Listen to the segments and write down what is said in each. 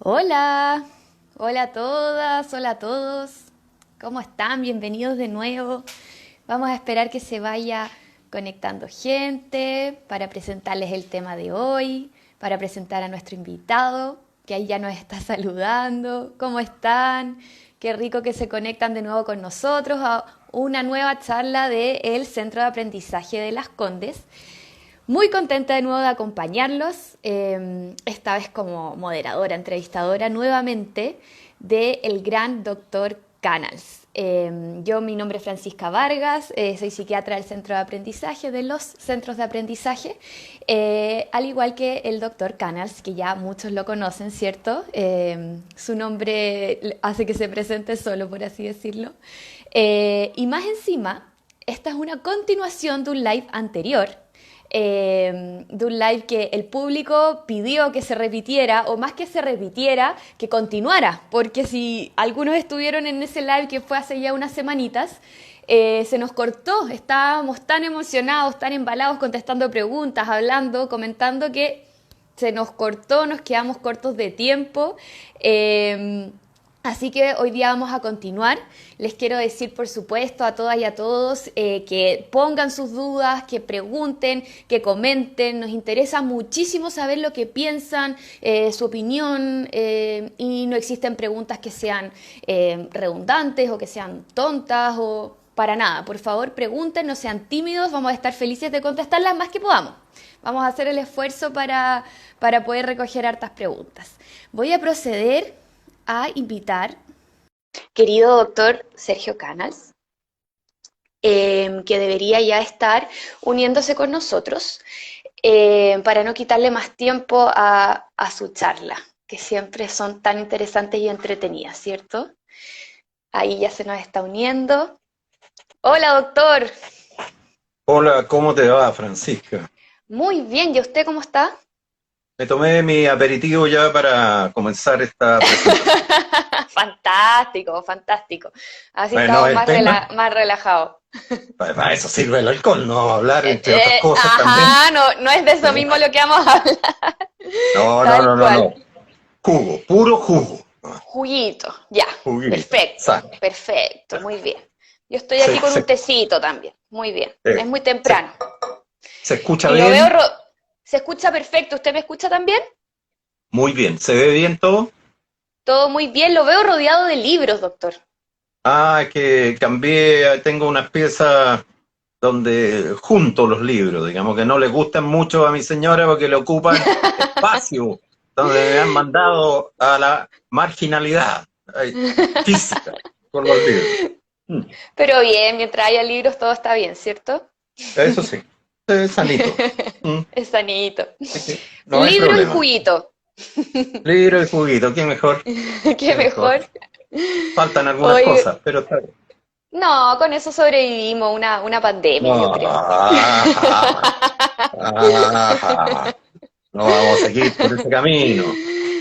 Hola, hola a todas, hola a todos. ¿Cómo están? Bienvenidos de nuevo. Vamos a esperar que se vaya conectando gente para presentarles el tema de hoy, para presentar a nuestro invitado, que ahí ya nos está saludando. ¿Cómo están? Qué rico que se conectan de nuevo con nosotros a una nueva charla del Centro de Aprendizaje de Las Condes. Muy contenta de nuevo de acompañarlos, esta vez como moderadora, entrevistadora nuevamente del gran doctor Canals. Mi nombre es Francisca Vargas, soy psiquiatra del Centro de Aprendizaje, de los Centros de Aprendizaje, al igual que el doctor Canals, que ya muchos lo conocen, ¿cierto? Su nombre hace que se presente solo, por así decirlo. Y más encima, esta es una continuación de un live anterior, de un live que el público pidió que se repitiera, o más que se repitiera, que continuara, porque si algunos estuvieron en ese live que fue hace ya unas semanitas, se nos cortó, estábamos tan emocionados, tan embalados contestando preguntas, hablando, comentando, que se nos cortó, nos quedamos cortos de tiempo. Así que hoy día vamos a continuar. Les quiero decir, por supuesto, a todas y a todos que pongan sus dudas, que pregunten, que comenten. Nos interesa muchísimo saber lo que piensan, su opinión, y no existen preguntas que sean redundantes o que sean tontas o para nada. Por favor, pregunten, no sean tímidos, vamos a estar felices de contestarlas más que podamos. Vamos a hacer el esfuerzo para poder recoger hartas preguntas. Voy a proceder a invitar, querido doctor Sergio Canals, que debería ya estar uniéndose con nosotros, para no quitarle más tiempo a su charla, que siempre son tan interesantes y entretenidas, ¿cierto? Ahí ya se nos está uniendo. Hola, doctor. Hola, ¿cómo te va, Francisca? Muy bien, ¿y usted cómo está? Me tomé mi aperitivo ya para comenzar esta presentación. Fantástico, fantástico. Así Bueno, estamos el tema, más relajados. para eso sirve el alcohol, no vamos a hablar, entre otras cosas también. Ajá, no, no es de eso Eh, mismo lo que vamos a hablar. No, no, Tal no, no, cual. no. Jugo, puro jugo. Juguito, ya, Juguito, perfecto, sano. perfecto, muy bien. Yo estoy aquí Se, con un se, tecito también, muy bien. Es muy se, temprano. se escucha Y lo veo, bien, se escucha perfecto. ¿Usted me escucha también? muy bien. ¿Se ve bien todo? Todo muy bien, lo veo rodeado de libros, doctor. Ah, que cambié, tengo unas piezas donde junto los libros, digamos que no le gustan mucho a mi señora porque le ocupan espacio, donde me han mandado a la marginalidad física con los libros. Mm, Pero bien, mientras haya libros todo está bien, ¿cierto? Eso sí, es sanito. Mm, Es sanito. así que no hay Libro y problema. juguito. Libro y juguito, ¿qué mejor? Qué ¿Qué mejor? mejor. Faltan algunas Hoy, cosas, pero está bien. no, con eso sobrevivimos una pandemia, yo No, creo. no vamos a seguir por ese camino.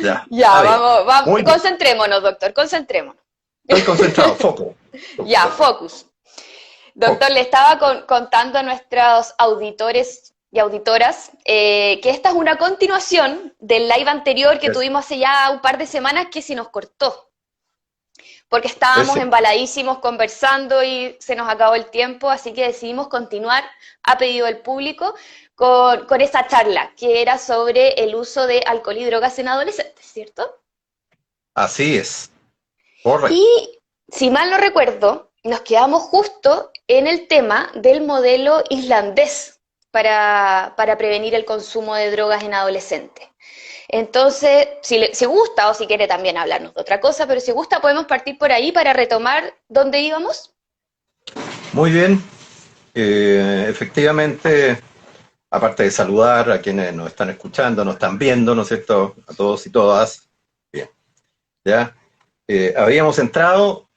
Ya, está Ya, bien. vamos, vamos, Muy bien. concentrémonos, doctor, concentrémonos. Estoy concentrado, foco. Ya, focus. Doctor, Foco. le estaba contando a nuestros auditores y auditoras que esta es una continuación del live anterior que Es, tuvimos hace ya un par de semanas, que se nos cortó, porque es estábamos cierto. embaladísimos conversando y se nos acabó el tiempo, así que decidimos continuar a pedido del público con esa charla que era sobre el uso de alcohol y drogas en adolescentes, ¿cierto? Así es. Correcto. Y si mal no recuerdo, nos quedamos justo en el tema del modelo islandés para prevenir el consumo de drogas en adolescentes. Entonces, si gusta o si quiere también hablarnos de otra cosa, pero si gusta podemos partir por ahí para retomar dónde íbamos. Muy bien. Efectivamente, aparte de saludar a quienes nos están escuchando, nos están viendo, ¿no es cierto? A todos y todas. Bien. Ya. Habíamos entrado,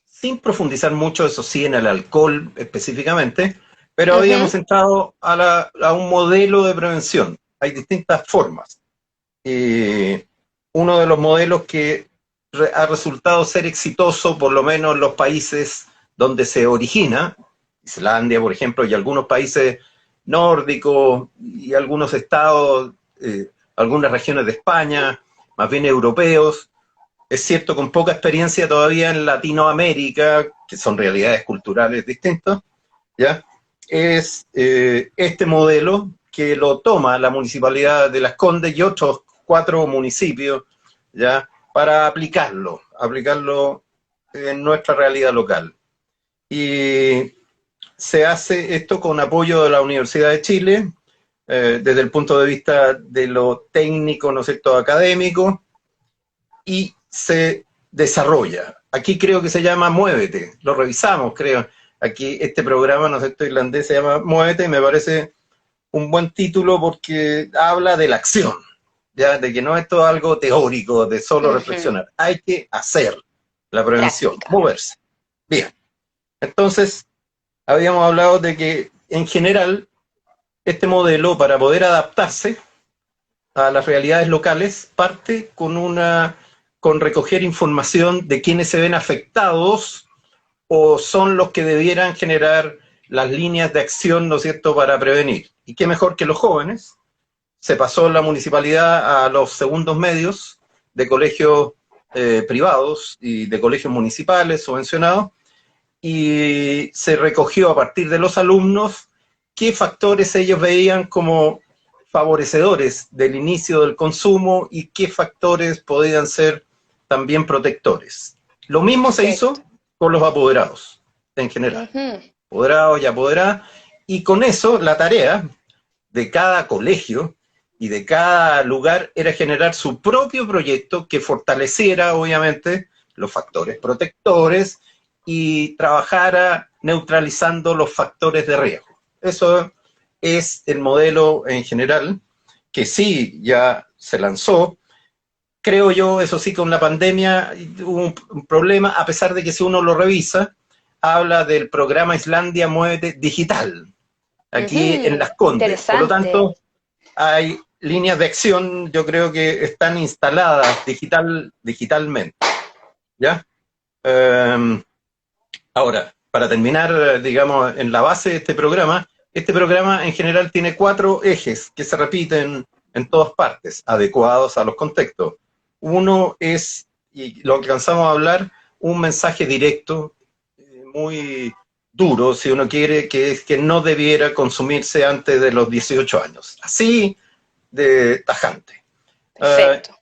sin profundizar mucho, eso sí, en el alcohol específicamente, pero Uh habíamos -huh. entrado a un modelo de prevención. Hay distintas formas. Eh, Uno de los modelos que ha resultado ser exitoso, por lo menos en los países donde se origina, Islandia, por ejemplo, y algunos países nórdicos y algunos estados, algunas regiones de España, más bien europeos, es cierto, con poca experiencia todavía en Latinoamérica, que son realidades culturales distintas, ¿ya? Es este modelo que lo toma la Municipalidad de Las Condes y otros 4 municipios, ¿ya? Para aplicarlo en nuestra realidad local. Y se hace esto con apoyo de la Universidad de Chile, desde el punto de vista de lo técnico, ¿no es cierto?, académico, y se desarrolla. Aquí creo que se llama Muévete, lo revisamos, creo. Aquí este programa, ¿no es cierto?, irlandés se llama Muévete, y me parece un buen título porque habla de la acción, ¿ya? De que no es todo algo teórico, de solo reflexionar. Hay que hacer la prevención, Práctica. moverse. Bien. Entonces, habíamos hablado de que, en general, este modelo, para poder adaptarse a las realidades locales, parte con recoger información de quienes se ven afectados o son los que debieran generar las líneas de acción, ¿no es cierto?, para prevenir. Y qué mejor que los jóvenes. Se pasó la municipalidad a los segundos medios de colegios privados y de colegios municipales subvencionados, y se recogió a partir de los alumnos qué factores ellos veían como favorecedores del inicio del consumo y qué factores podían ser también protectores. Lo mismo se hizo con los apoderados, en general. Apoderados y apoderadas, y con eso la tarea de cada colegio y de cada lugar era generar su propio proyecto que fortaleciera, obviamente, los factores protectores y trabajara neutralizando los factores de riesgo. Eso es el modelo en general, que sí ya se lanzó. Creo yo, eso sí, con la pandemia hubo un problema, a pesar de que si uno lo revisa, habla del programa Islandia Muévete Digital, aquí en Las Condes. Por lo tanto, hay líneas de acción, yo creo que están instaladas digitalmente, ¿ya? Ahora, para terminar, digamos, en la base de este programa en general tiene 4 ejes que se repiten en todas partes, adecuados a los contextos. Uno es, y lo alcanzamos a hablar, un mensaje directo, muy duro, si uno quiere, que es que no debiera consumirse antes de los 18 años. Así de tajante. Perfecto.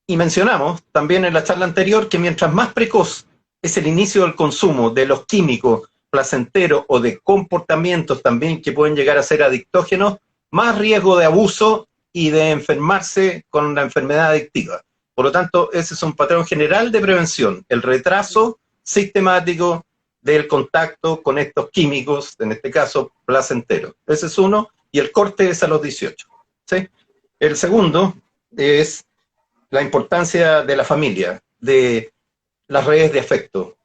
Y mencionamos también en la charla anterior que mientras más precoz es el inicio del consumo de los químicos placenteros o de comportamientos también que pueden llegar a ser adictógenos, más riesgo de abuso y de enfermarse con la enfermedad adictiva. Por lo tanto, ese es un patrón general de prevención, el retraso sistemático del contacto con estos químicos, en este caso placenteros. Ese es uno, y el corte es a los 18. ¿Sí? El segundo es la importancia de la familia, de las redes de afecto,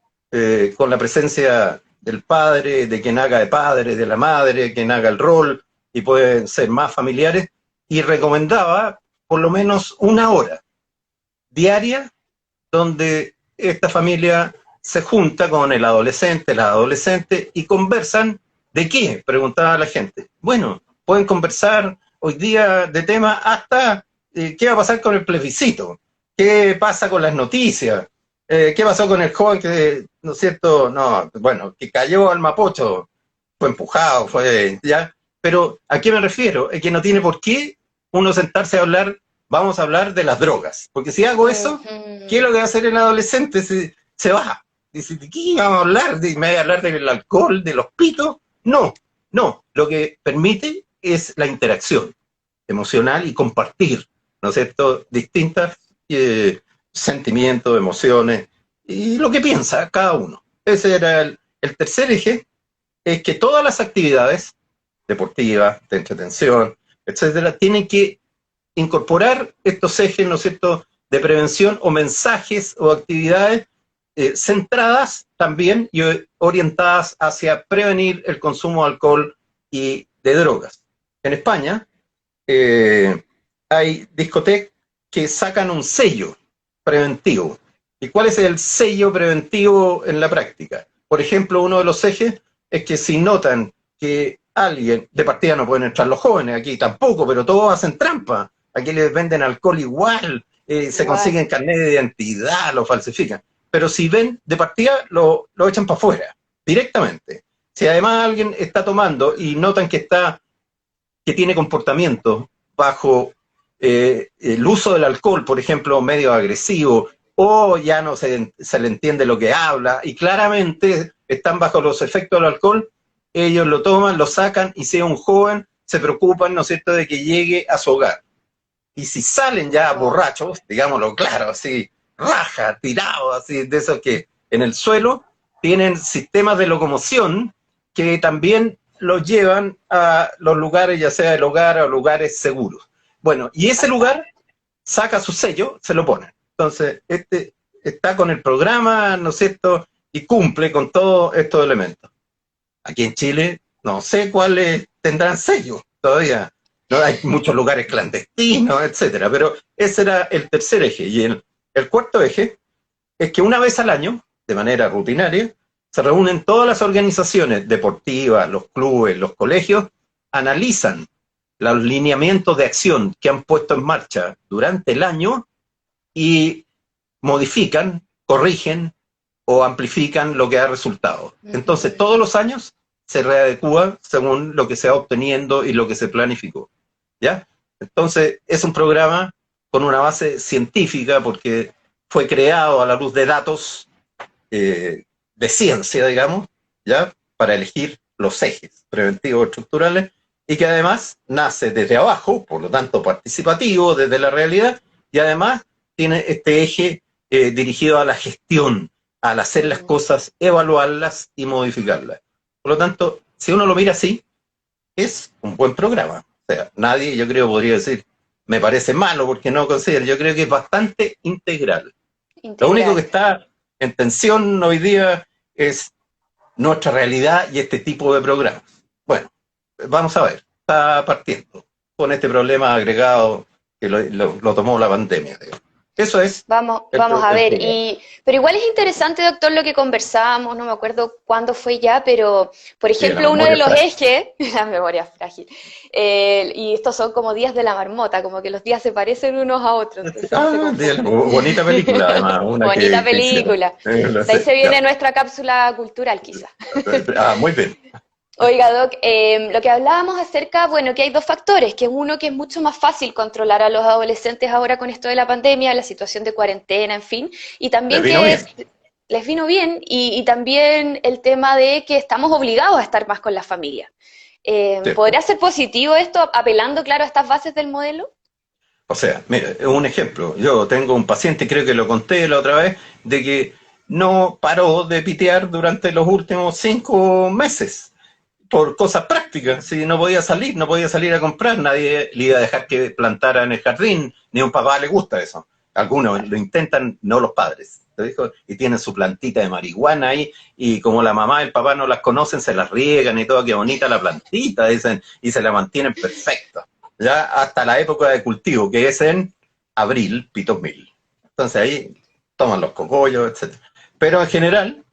con la presencia del padre, de quien haga de padre, de la madre, quien haga el rol, y pueden ser más familiares, y recomendaba por lo menos 1 hora diaria donde esta familia se junta con el adolescente, la adolescente, y conversan. ¿De qué?, preguntaba la gente. Bueno, pueden conversar hoy día de temas hasta qué va a pasar con el plebiscito, qué pasa con las noticias, qué pasó con el joven que, ¿no es cierto?, no, bueno, que cayó al Mapocho, fue empujado, ya. Pero ¿a qué me refiero? Es que no tiene por qué uno sentarse a hablar, vamos a hablar de las drogas, porque si hago eso, ¿qué es lo que va a hacer el adolescente? Se va. Dice, ¿de qué vamos a hablar? ¿Me voy a hablar del alcohol, de los pitos? No, lo que permite es la interacción emocional y compartir, ¿no es cierto?, distintas sentimientos, emociones, y lo que piensa cada uno. Ese era el tercer eje, es que todas las actividades deportivas, de entretención, etcétera, tienen que incorporar estos ejes, ¿no es cierto?, de prevención o mensajes o actividades centradas también y orientadas hacia prevenir el consumo de alcohol y de drogas. En España hay discotecas que sacan un sello preventivo. ¿Y cuál es el sello preventivo en la práctica? Por ejemplo, uno de los ejes es que si notan que alguien, de partida no pueden entrar los jóvenes, aquí tampoco, pero todos hacen trampa, aquí les venden alcohol igual, se Igual. consiguen carnet de identidad, lo falsifican. Pero si ven de partida, lo echan para afuera, directamente. Si además alguien está tomando y notan que tiene comportamiento bajo el uso del alcohol, por ejemplo, medio agresivo, o ya no se le entiende lo que habla, y claramente están bajo los efectos del alcohol, ellos lo toman, lo sacan, y si es un joven, se preocupan, ¿no es cierto?, de que llegue a su hogar. Y si salen ya Wow. borrachos, digámoslo claro, así, raja, tirados, así, de esos que en el suelo tienen sistemas de locomoción que también los llevan a los lugares, ya sea el hogar o lugares seguros. Bueno, y ese lugar saca su sello, se lo pone. Entonces, este está con el programa, ¿no es cierto?, y cumple con todos estos elementos. Aquí en Chile, no sé cuáles tendrán sello todavía. No hay muchos lugares clandestinos, etcétera. Pero ese era el tercer eje. Y el cuarto eje es que una vez al año, de manera rutinaria, se reúnen todas las organizaciones deportivas, los clubes, los colegios, analizan los lineamientos de acción que han puesto en marcha durante el año y modifican, corrigen o amplifican lo que ha resultado. Entonces, todos los años se readecúa según lo que se va obteniendo y lo que se planificó. ¿Ya? Entonces, es un programa con una base científica porque fue creado a la luz de datos de ciencia, digamos, ¿ya? Para elegir los ejes preventivos estructurales y que además nace desde abajo, por lo tanto participativo, desde la realidad, y además tiene este eje dirigido a la gestión, al hacer las cosas, evaluarlas y modificarlas. Por lo tanto, si uno lo mira así, es un buen programa. O sea, nadie, yo creo, podría decir, me parece malo porque no considero, yo creo que es bastante integral. Lo único que Integral. está en tensión hoy día es nuestra realidad y este tipo de programas. Bueno, vamos a ver, está partiendo con este problema agregado que lo tomó la pandemia. Digamos. Eso es Vamos a el ver. programa. Pero igual es interesante, doctor, lo que conversamos, no me acuerdo cuándo fue ya, pero, por Sí, la ejemplo, uno de memoria los frágil. ejes, la memoria frágil, y estos son como días de la marmota, como que los días se parecen unos a otros, entonces uno se Ah, confunde. bonita película, además, una Bonita que hicieron. película. Lo De ahí sé, se viene ya. nuestra cápsula cultural, quizás. Muy bien. Oiga, Doc, lo que hablábamos acerca, bueno, que hay dos factores, que uno que es mucho más fácil controlar a los adolescentes ahora con esto de la pandemia, la situación de cuarentena, en fin, y Les también vino que bien. les vino bien, y también el tema de que estamos obligados a estar más con la familia. ¿Podría ¿Cierto? ser positivo esto, apelando, claro, a estas bases del modelo? O sea, mira, un ejemplo. Yo tengo un paciente, creo que lo conté la otra vez, de que no paró de pitear durante los últimos 5 meses por cosas prácticas. Si no podía salir, no podía salir a comprar, nadie le iba a dejar que plantara en el jardín, ni a un papá le gusta eso. Algunos Claro. lo intentan, no los padres. ¿Te dijo? Y tienen su plantita de marihuana ahí, y como la mamá y el papá no las conocen, se las riegan y todo, qué bonita la plantita, dicen, y se la mantienen perfecta. Ya hasta la época de cultivo, que es en abril, pitos mil. Entonces ahí toman los cogollos, etcétera. Pero en general,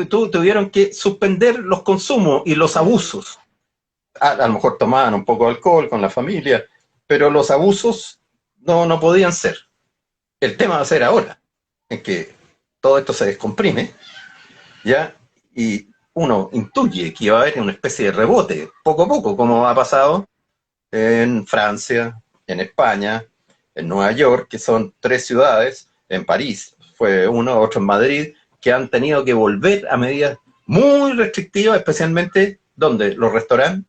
tuvieron que suspender los consumos y los Mm, abusos. A lo mejor tomaban un poco de alcohol con la familia, pero los abusos no podían ser. El tema va a ser ahora, en que todo esto se descomprime, ¿ya? Y uno intuye que va a haber una especie de rebote, poco a poco, como ha pasado en Francia, en España, en Nueva York, que son 3 ciudades, en París fue uno, otro en Madrid, que han tenido que volver a medidas muy restrictivas, especialmente donde los restaurantes,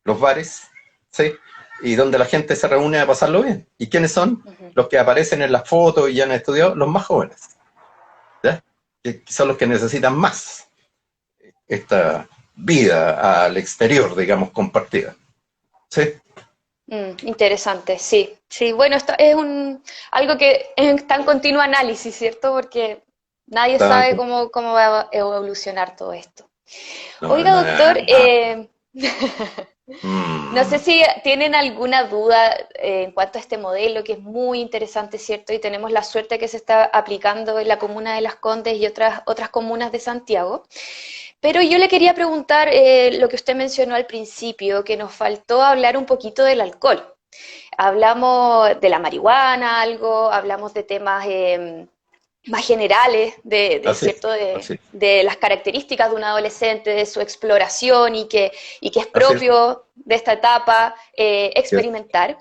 los bares, ¿sí? Y donde la gente se reúne a pasarlo bien. ¿Y quiénes son? ujú. Los que aparecen en las fotos y ya han estudiado, los más jóvenes, ¿ya? Que son los que necesitan más esta vida al exterior, digamos, compartida. ¿Sí? Interesante, sí. Sí, bueno, esto es algo que está en continuo análisis, ¿cierto? Porque nadie sabe cómo va a evolucionar todo esto. No, Oiga, doctor, no sé mm, si tienen alguna duda en cuanto a este modelo, que es muy interesante, ¿cierto? Y tenemos la suerte que se está aplicando en la comuna de Las Condes y otras comunas de Santiago. Pero yo le quería preguntar lo que usted mencionó al principio, que nos faltó hablar un poquito del alcohol. Hablamos de la marihuana, algo, hablamos de temas más generales, Así es, ¿cierto? así es, De las características de un adolescente, de su exploración y que es así es, propio de esta etapa ¿cierto? experimentar.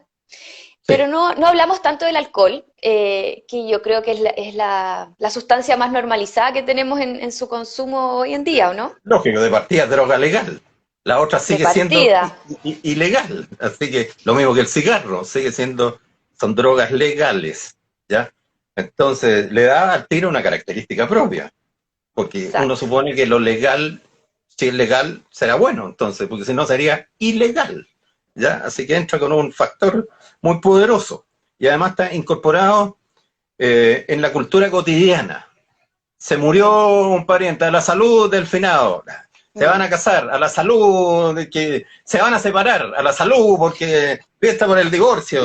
Pero Sí. no hablamos tanto del alcohol, que yo creo que es la sustancia más normalizada que tenemos en su consumo hoy en día, ¿o no? Lógico, de partida es droga legal. La otra De sigue siendo partida. ilegal. Así que lo mismo que el cigarro, son drogas legales, ¿ya? Entonces le da al tiro una característica propia, porque uno Exacto. supone que lo legal, si es legal, será bueno, entonces, porque si no sería ilegal, ¿ya? Así que entra con un factor muy poderoso y además está incorporado en la cultura cotidiana. Se Mm, murió un pariente, a la salud del finado. Se van mm. a casar, a la salud de que se van a separar, a la salud porque fiesta por el divorcio.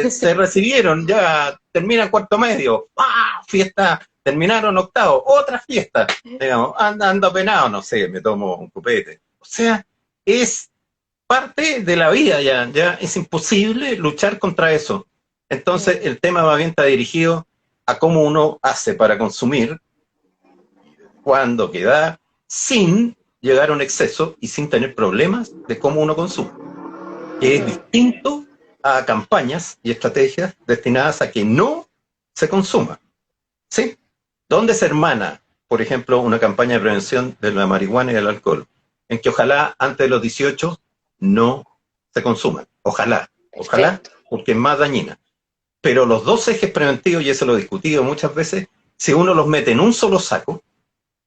Se recibieron, ya terminan cuarto medio, ¡ah! Fiesta, terminaron octavo, otra fiesta, digamos, ando penado, no sé, me tomo un copete. O sea, es parte de la vida ya es imposible luchar contra eso. Entonces Mm. el tema más bien está dirigido a cómo uno hace para consumir cuando queda sin llegar a un exceso y sin tener problemas de cómo uno consume, que es Mm. distinto a campañas y estrategias destinadas a que no se consuma. ¿Sí? ¿Dónde se hermana, por ejemplo, una campaña de prevención de la marihuana y del alcohol? En que ojalá antes de los 18 no se consuman. Ojalá, ojalá, Perfecto. porque es más dañina. Pero los dos ejes preventivos, y eso lo he discutido muchas veces, si uno los mete en un solo saco,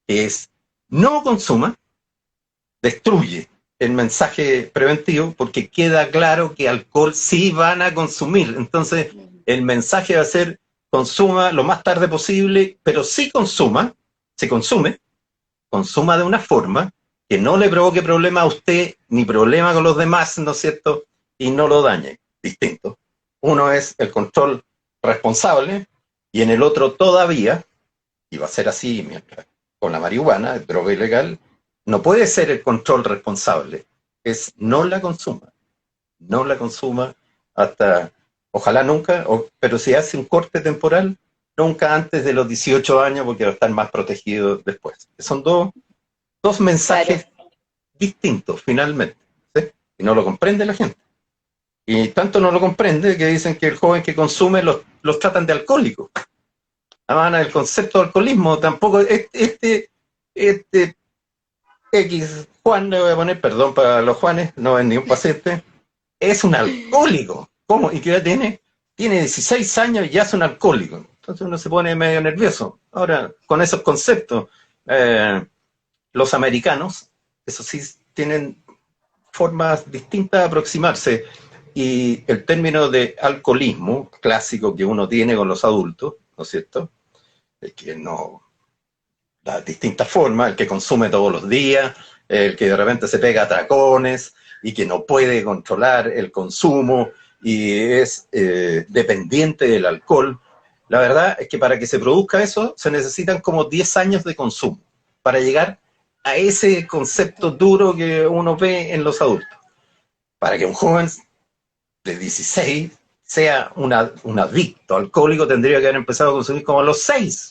que es no consuma, destruye el mensaje preventivo porque queda claro que alcohol sí van a consumir. Entonces, Mm. el mensaje va a ser consuma lo más tarde posible, pero sí consuma, se consume, consuma de una forma que no le provoque problema a usted ni problema con los demás, ¿no es cierto? Y no lo dañe. Distinto. Uno es el control responsable y en el otro todavía, y va a ser así mientras con la marihuana, droga ilegal, no puede ser el control responsable, es no la consuma hasta, ojalá nunca, pero si hace un corte temporal, nunca antes de los 18 años porque va a estar más protegido después. Son dos Claro. mensajes distintos finalmente, ¿sí? Y no lo comprende la gente. Y tanto no lo comprende que dicen que el joven que consume los tratan de alcohólicos. Además, el concepto de alcoholismo tampoco, este X Juan, le voy a poner, perdón para los Juanes, no es ni un paciente, es un alcohólico. ¿Cómo? ¿Y qué edad tiene? Tiene 16 años y ya es un alcohólico. Entonces uno se pone medio nervioso. Ahora, con esos conceptos, eh, los americanos, eso sí, tienen formas distintas de aproximarse. Y el término de alcoholismo clásico que uno tiene con los adultos, ¿no es cierto? Es que no, las distintas formas, el que consume todos los días, el que de repente se pega a tracones y que no puede controlar el consumo y es dependiente del alcohol. La verdad es que para que se produzca eso se necesitan como 10 años de consumo para llegar a ese concepto duro que uno ve en los adultos. Para que un joven de 16 sea un adicto alcohólico tendría que haber empezado a consumir como a los 6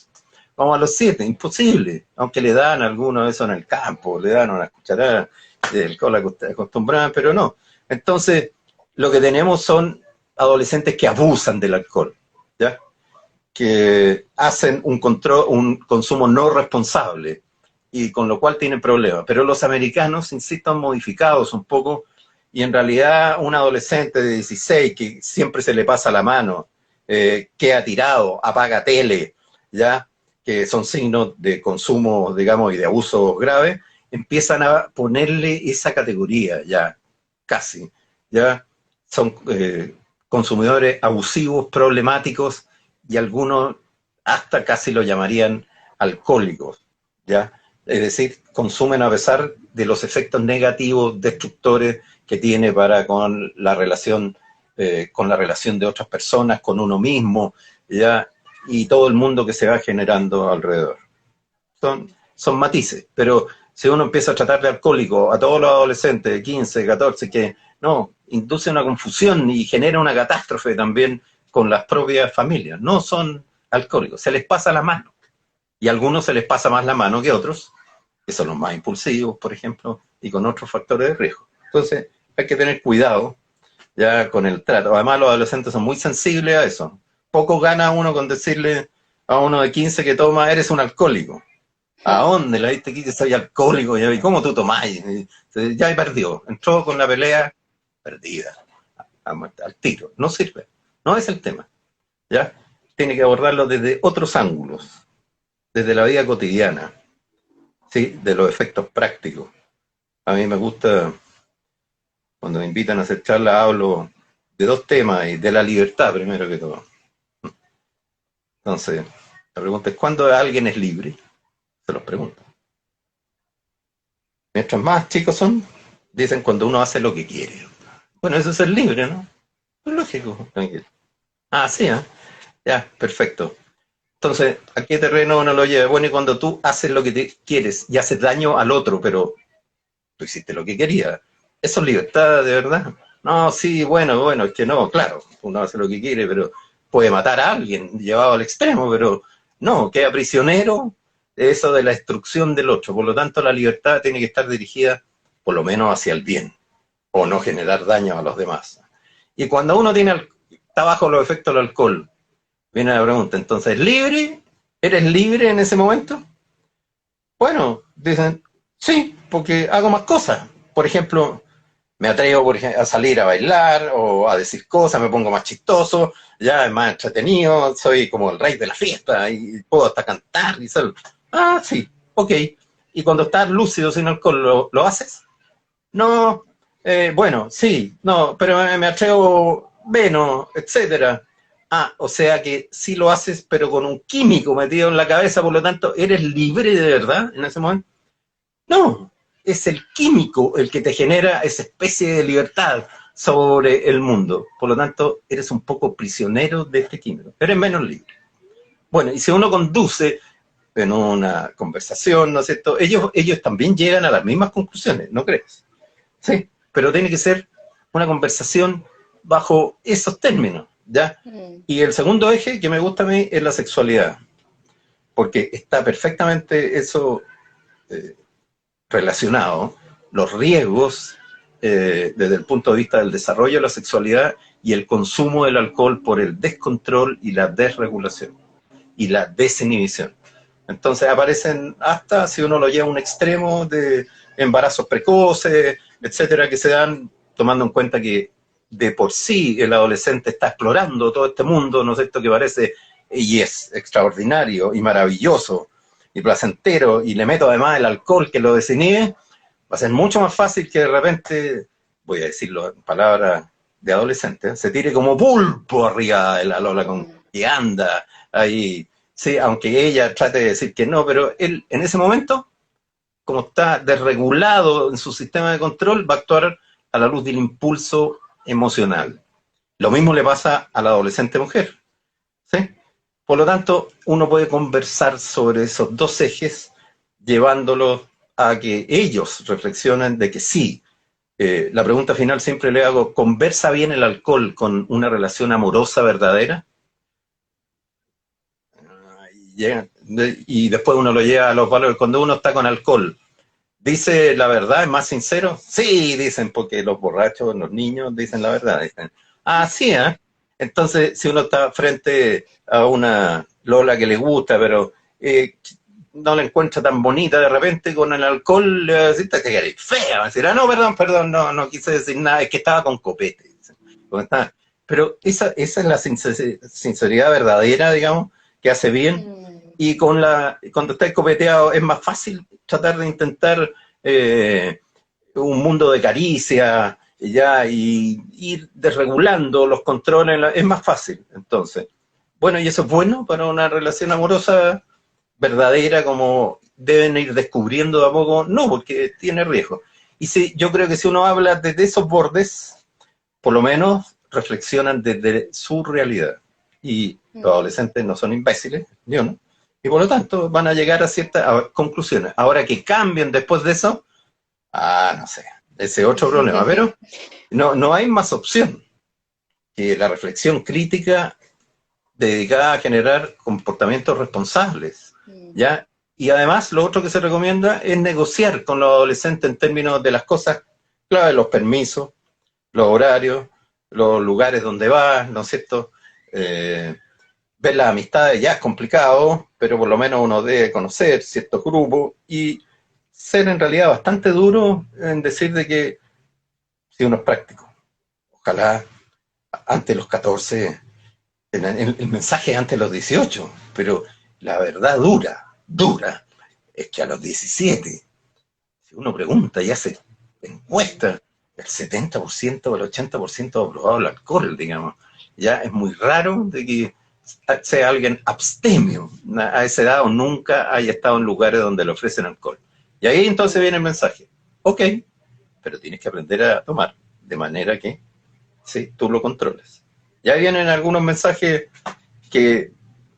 como a los 7, imposible, aunque le dan algunos de eso en el campo, le dan una cucharada de alcohol acostumbrada, pero no. Entonces, lo que tenemos son adolescentes que abusan del alcohol, ¿ya? Que hacen un consumo no responsable y con lo cual tienen problemas. Pero los americanos, insisto, han modificado un poco y en realidad un adolescente de 16 que siempre se le pasa la mano, queda tirado, apaga tele, ¿ya? Que son signos de consumo, digamos, y de abuso grave, empiezan a ponerle esa categoría ya, casi, ya son consumidores abusivos, problemáticos, y algunos hasta casi lo llamarían alcohólicos, ¿ya? Es decir, consumen a pesar de los efectos negativos, destructores que tiene para con la relación de otras personas, con uno mismo, ¿ya? Y todo el mundo que se va generando alrededor. Son matices, pero si uno empieza a tratar de alcohólico a todos los adolescentes de 15, 14, que no, induce una confusión y genera una catástrofe también con las propias familias. No son alcohólicos, se les pasa la mano. Y a algunos se les pasa más la mano que otros, que son los más impulsivos, por ejemplo, y con otros factores de riesgo. Entonces, hay que tener cuidado ya con el trato. Además, los adolescentes son muy sensibles a eso. Poco gana uno con decirle a uno de 15 que toma, eres un alcohólico. ¿A dónde la viste aquí que soy alcohólico? ¿Y cómo tú tomás? Ya perdió. Entró con la pelea perdida. Al tiro. No sirve. No es el tema. ¿Ya? Tiene que abordarlo desde otros ángulos. Desde la vida cotidiana. ¿Sí? De los efectos prácticos. A mí me gusta, cuando me invitan a hacer charlas, hablo de dos temas y de la libertad primero que todo. Entonces, la pregunta es, ¿cuándo alguien es libre? Se los pregunto. Mientras más chicos son, dicen cuando uno hace lo que quiere. Bueno, eso es ser libre, ¿no? Es lógico. Ah, sí, ¿eh? Ya, perfecto. Entonces, ¿a qué terreno uno lo lleva? Bueno, y cuando tú haces lo que te quieres y haces daño al otro, pero tú hiciste lo que querías, ¿eso es libertad de verdad? No, sí, bueno, es que no, claro, uno hace lo que quiere, pero puede matar a alguien llevado al extremo, pero no, queda prisionero de eso de la destrucción del otro. Por lo tanto, la libertad tiene que estar dirigida por lo menos hacia el bien, o no generar daño a los demás. Y cuando uno está bajo los efectos del alcohol, viene la pregunta, entonces, ¿libre? ¿Eres libre en ese momento? Bueno, dicen, sí, porque hago más cosas. Por ejemplo, me atrevo a salir a bailar o a decir cosas, me pongo más chistoso, ya es más entretenido, soy como el rey de la fiesta y puedo hasta cantar y ser... Ah, sí, ok. ¿Y cuando estás lúcido sin alcohol, lo haces? No, bueno, sí, no, pero me atrevo menos, etcétera. Ah, o sea que sí lo haces, pero con un químico metido en la cabeza, por lo tanto, ¿eres libre de verdad en ese momento? No, es el químico el que te genera esa especie de libertad sobre el mundo. Por lo tanto, eres un poco prisionero de este químico. Eres menos libre. Bueno, y si uno conduce en una conversación, ¿no es cierto? Ellos también llegan a las mismas conclusiones, ¿no crees? Sí, pero tiene que ser una conversación bajo esos términos, ¿ya? Y el segundo eje que me gusta a mí es la sexualidad, porque está perfectamente eso relacionado, los riesgos desde el punto de vista del desarrollo de la sexualidad y el consumo del alcohol por el descontrol y la desregulación y la desinhibición. Entonces aparecen hasta, si uno lo lleva a un extremo, de embarazos precoces, etcétera, que se dan tomando en cuenta que de por sí el adolescente está explorando todo este mundo, ¿no es cierto?, que parece y es extraordinario y maravilloso y placentero, y le meto además el alcohol que lo desinhibe, va a ser mucho más fácil que de repente, voy a decirlo en palabras de adolescente, se tire como pulpo arriba de la lola con que anda ahí. Sí, aunque ella trate de decir que no, pero él en ese momento, como está desregulado en su sistema de control, va a actuar a la luz del impulso emocional. Lo mismo le pasa a la adolescente mujer, ¿sí? Por lo tanto, uno puede conversar sobre esos dos ejes, llevándolos a que ellos reflexionen de que sí. La pregunta final siempre le hago, ¿conversa bien el alcohol con una relación amorosa verdadera? Y después uno lo lleva a los valores. Cuando uno está con alcohol, ¿dice la verdad? ¿Es más sincero? Sí, dicen, porque los borrachos, los niños dicen la verdad. Dicen, ah, sí, ¿eh? Entonces, si uno está frente a una Lola que le gusta, pero no la encuentra tan bonita, de repente con el alcohol le va a decir que eres fea. Va a decir, ah, no, perdón, no quise decir nada, es que estaba con copete. Pero esa es la sinceridad verdadera, digamos, que hace bien. Y cuando estás copeteado es más fácil tratar de intentar un mundo de caricia ya, y ir desregulando los controles, es más fácil. Entonces, bueno, y eso es bueno para una relación amorosa verdadera, como deben ir descubriendo de a poco, no, porque tiene riesgo. Y yo creo que si uno habla desde esos bordes, por lo menos reflexionan desde su realidad. Y los adolescentes no son imbéciles, yo no. Y por lo tanto van a llegar a ciertas conclusiones. Ahora que cambien después de eso, no sé. ese es otro problema, pero no hay más opción que la reflexión crítica dedicada a generar comportamientos responsables, ¿ya? Y además lo otro que se recomienda es negociar con los adolescentes en términos de las cosas clave, los permisos, los horarios, los lugares donde vas, ¿no es cierto? Ver las amistades ya es complicado, pero por lo menos uno debe conocer ciertos grupos y ser en realidad bastante duro en decir de que si uno es práctico, ojalá antes de los 14, el mensaje es antes de los 18, pero la verdad dura, es que a los 17, si uno pregunta y hace encuesta, el 70% o el 80% ha probado el alcohol, digamos. Ya es muy raro de que sea alguien abstemio a esa edad o nunca haya estado en lugares donde le ofrecen alcohol. Y ahí entonces viene el mensaje. Ok, pero tienes que aprender a tomar de manera que sí, tú lo controles. Ya vienen algunos mensajes que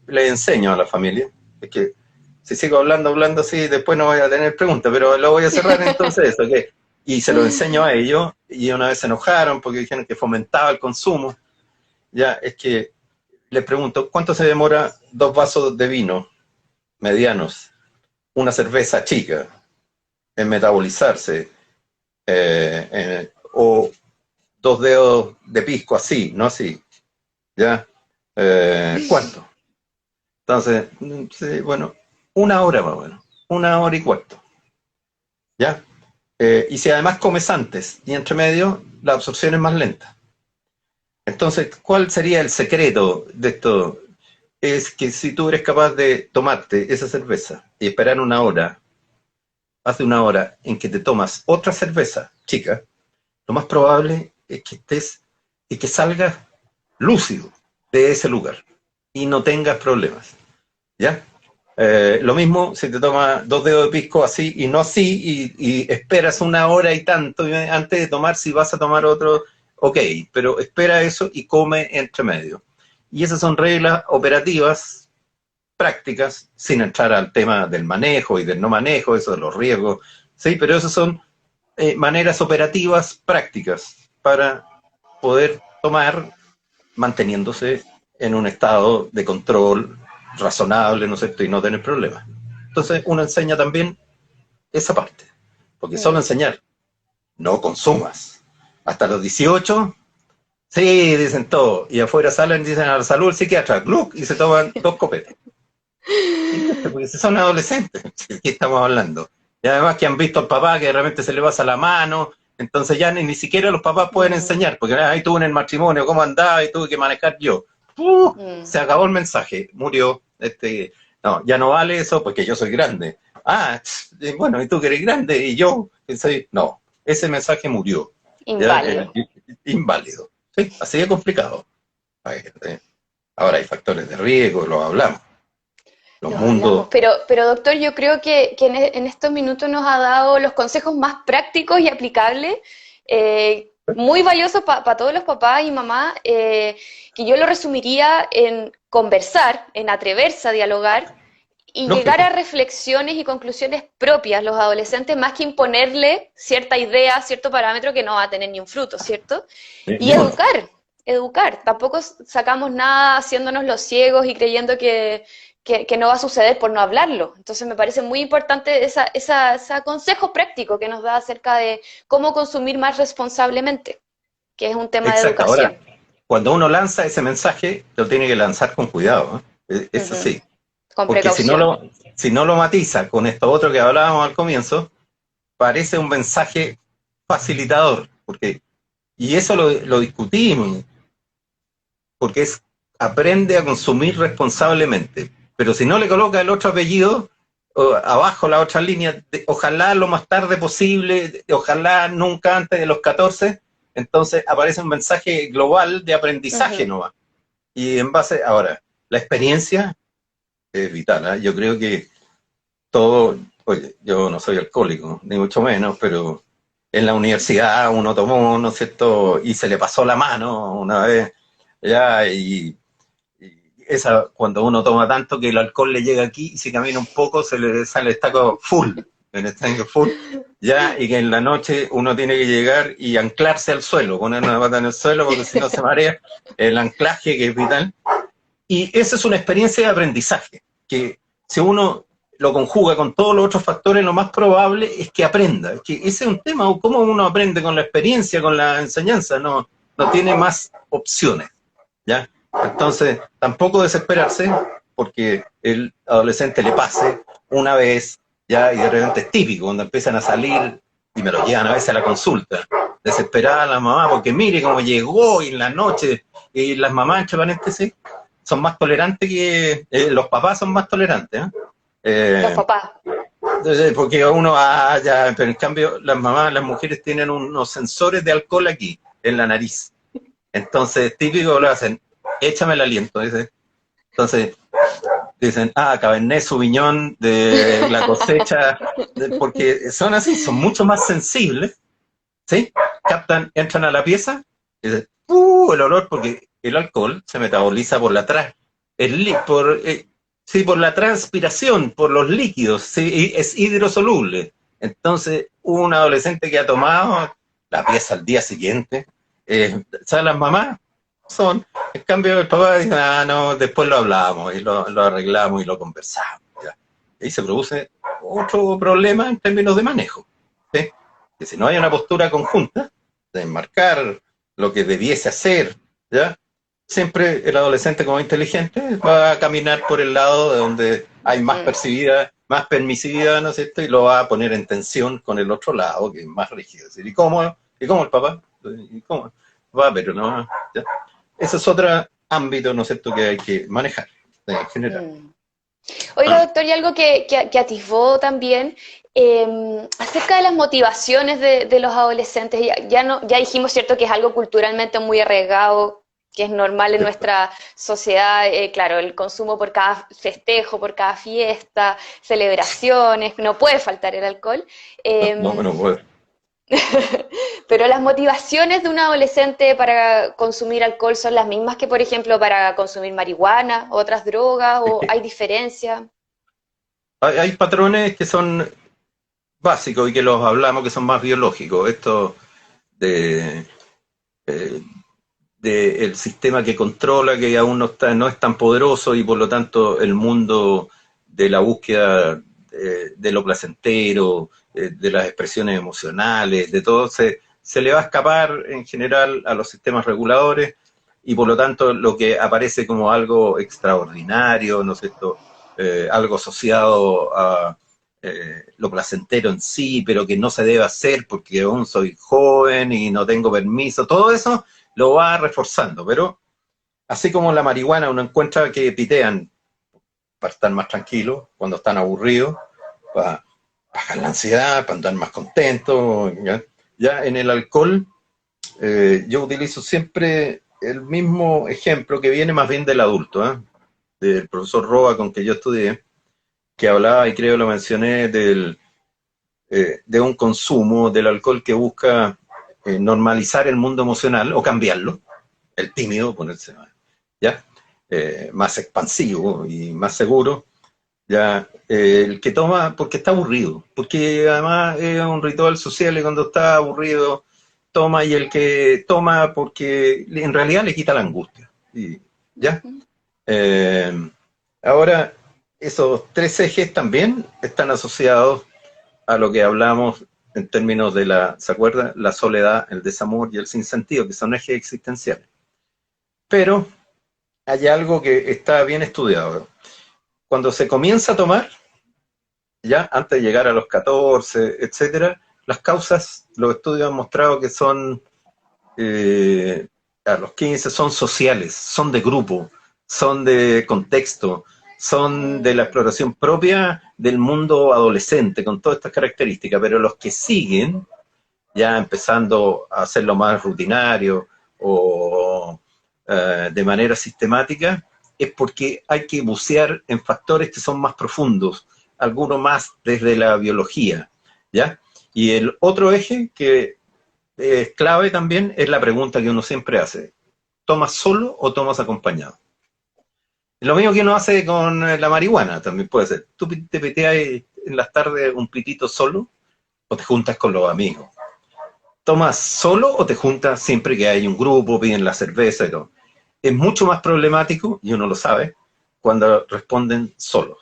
le enseño a la familia. Es que si sigo hablando así, después no voy a tener preguntas, pero lo voy a cerrar entonces eso, ¿okay? Y se lo enseño a ellos, y una vez se enojaron porque dijeron que fomentaba el consumo. Ya, es que les pregunto, ¿cuánto se demora 2 vasos de vino medianos, una cerveza chica, en metabolizarse? O 2 dedos de pisco así, no así. ¿Ya? ¿Cuánto? Entonces, sí, bueno, 1 hora más o menos, 1 hora y cuarto. ¿Ya? Y si además comes antes y entre medio, la absorción es más lenta. Entonces, ¿cuál sería el secreto de esto? Es que si tú eres capaz de tomarte esa cerveza y esperar 1 hora, hace 1 hora en que te tomas otra cerveza chica, lo más probable es que estés y que salgas lúcido de ese lugar y no tengas problemas. ¿Ya? Lo mismo si te tomas 2 dedos de pisco así y no así y esperas 1 hora y tanto antes de tomar, si vas a tomar otro, ok, pero espera eso y come entre medio. Y esas son reglas operativas, prácticas, sin entrar al tema del manejo y del no manejo, eso de los riesgos, ¿sí? Pero esas son maneras operativas prácticas para poder tomar manteniéndose en un estado de control razonable, ¿no es cierto? Y no tener problemas. Entonces uno enseña también esa parte, porque solo enseñar, no consumas. Hasta los 18, sí, dicen todo, y afuera salen y dicen a la salud el psiquiatra, ¡gluc! Y se toman 2 copetes. Porque si son adolescentes, ¿de qué estamos hablando? Y además que han visto al papá que de repente se le pasa la mano, entonces ya ni siquiera los papás pueden enseñar, porque ahí tuve en el matrimonio, cómo andaba y tuve que manejar yo. Se acabó el mensaje, murió. No, ya no vale eso porque yo soy grande. Ah, bueno, y tú que eres grande y yo, no, ese mensaje murió. Inválido. Inválido. Sí, así de complicado. Ahora hay factores de riesgo, lo hablamos. Los mundos. Pero doctor, yo creo que en estos minutos nos ha dado los consejos más prácticos y aplicables, muy valiosos para todos los papás y mamás, que yo lo resumiría en conversar, en atreverse a dialogar y Lógico. llegar a reflexiones y conclusiones propias los adolescentes, más que imponerle cierta idea, cierto parámetro que no va a tener ni un fruto, ¿cierto? Y educar. Tampoco sacamos nada haciéndonos los ciegos y creyendo que no va a suceder por no hablarlo. Entonces me parece muy importante ese consejo práctico que nos da acerca de cómo consumir más responsablemente, que es un tema de Exacto. educación. Ahora, cuando uno lanza ese mensaje, lo tiene que lanzar con cuidado, ¿eh? Es así. Con Porque precaución. si no lo matiza con esto otro que hablábamos al comienzo, parece un mensaje facilitador. Y eso lo discutimos, porque aprende a consumir responsablemente. Pero si no le coloca el otro apellido, abajo la otra línea, ojalá lo más tarde posible, ojalá nunca antes de los 14, entonces aparece un mensaje global de aprendizaje nomás. Y en base, ahora, la experiencia es vital, ¿eh? Yo creo que todo, oye, yo no soy alcohólico, ni mucho menos, pero en la universidad uno tomó, ¿no es cierto?, y se le pasó la mano una vez, ya, y esa, cuando uno toma tanto que el alcohol le llega aquí y si camina un poco se le sale el taco full, en Stranger Full, ya, y que en la noche uno tiene que llegar y anclarse al suelo, poner una pata en el suelo porque si no se marea, el anclaje que es vital. Y esa es una experiencia de aprendizaje, que si uno lo conjuga con todos los otros factores, lo más probable es que aprenda. Es que ese es un tema, cómo uno aprende con la experiencia, con la enseñanza, no tiene más opciones, ¿ya? Entonces, tampoco desesperarse, porque el adolescente le pase una vez, ya, y de repente es típico, cuando empiezan a salir, y me lo llevan a veces a la consulta, desesperada a la mamá, porque mire cómo llegó, y en la noche, y las mamás, entre paréntesis, son más tolerantes que, los papás son más tolerantes, ¿eh? Los papás. Porque uno, ya, pero en cambio las mamás, las mujeres tienen unos sensores de alcohol aquí, en la nariz. Entonces, típico lo hacen, échame el aliento, dice. Entonces, dicen, Cabernet Sauvignon de la cosecha, porque son así, son mucho más sensibles, ¿sí? Captan, entran a la pieza, y dicen, el olor, porque el alcohol se metaboliza por la por la transpiración, por los líquidos, ¿sí? Es hidrosoluble. Entonces, un adolescente que ha tomado la pieza al día siguiente, ¿sabes? Las mamás son, en cambio el papá dice, no, después lo hablamos y lo arreglamos y lo conversamos, ¿ya? Y se produce otro problema en términos de manejo, ¿sí? Que si no hay una postura conjunta de enmarcar lo que debiese hacer, ¿ya? Siempre el adolescente como inteligente va a caminar por el lado de donde hay más más permisividad, ¿no es cierto? Y lo va a poner en tensión con el otro lado, que es más rígido. Es decir, ¿y cómo el papá? ¿Y cómo? Va, pero no, ¿ya? Ese es otro ámbito, ¿no es cierto?, que hay que manejar en general. Oiga, doctor, y algo que atisbó también, acerca de las motivaciones de los adolescentes, ya dijimos, ¿cierto?, que es algo culturalmente muy arraigado, que es normal en nuestra sociedad, claro, el consumo por cada festejo, por cada fiesta, celebraciones, no puede faltar el alcohol. No puede. Pero las motivaciones de un adolescente para consumir alcohol son las mismas que, por ejemplo, para consumir marihuana, otras drogas, o hay diferencia. Hay patrones que son básicos y que los hablamos, que son más biológicos. Esto de el sistema que controla, que aún no es tan poderoso, y por lo tanto el mundo de la búsqueda de lo placentero, de las expresiones emocionales, de todo, se le va a escapar en general a los sistemas reguladores, y por lo tanto lo que aparece como algo extraordinario, ¿no es cierto?, algo asociado a lo placentero en sí, pero que no se debe hacer porque aún soy joven y no tengo permiso, todo eso lo va reforzando. Pero así como la marihuana, uno encuentra que pitean para estar más tranquilo cuando están aburridos, para bajar la ansiedad, para andar más contentos. Ya en el alcohol, yo utilizo siempre el mismo ejemplo que viene más bien del adulto, del profesor Roa, con que yo estudié, que hablaba, y creo lo mencioné, de un consumo del alcohol que busca normalizar el mundo emocional o cambiarlo, el tímido, ponerse más, ¿ya? Más expansivo y más seguro, ¿ya? El que toma porque está aburrido, porque además es un ritual social, y cuando está aburrido toma, y el que toma porque en realidad le quita la angustia, ¿ya? Ahora, esos tres ejes también están asociados a lo que hablamos en términos de ¿se acuerda? La soledad, el desamor y el sinsentido, que son ejes existenciales. Pero hay algo que está bien estudiado. Cuando se comienza a tomar, ya antes de llegar a los 14, etcétera, las causas, los estudios han mostrado que son, a los 15, son sociales, son de grupo, son de contexto, son de la exploración propia del mundo adolescente, con todas estas características. Pero los que siguen, ya empezando a hacerlo más rutinario o de manera sistemática, es porque hay que bucear en factores que son más profundos, algunos más desde la biología, ¿ya? Y el otro eje que es clave también es la pregunta que uno siempre hace: ¿tomas solo o tomas acompañado? Lo mismo que uno hace con la marihuana, también puede ser. Tú te piteas en las tardes un pitito solo o te juntas con los amigos? ¿Tomas solo o te juntas siempre que hay un grupo, piden la cerveza y todo? Es mucho más problemático, y uno lo sabe, cuando responden solos,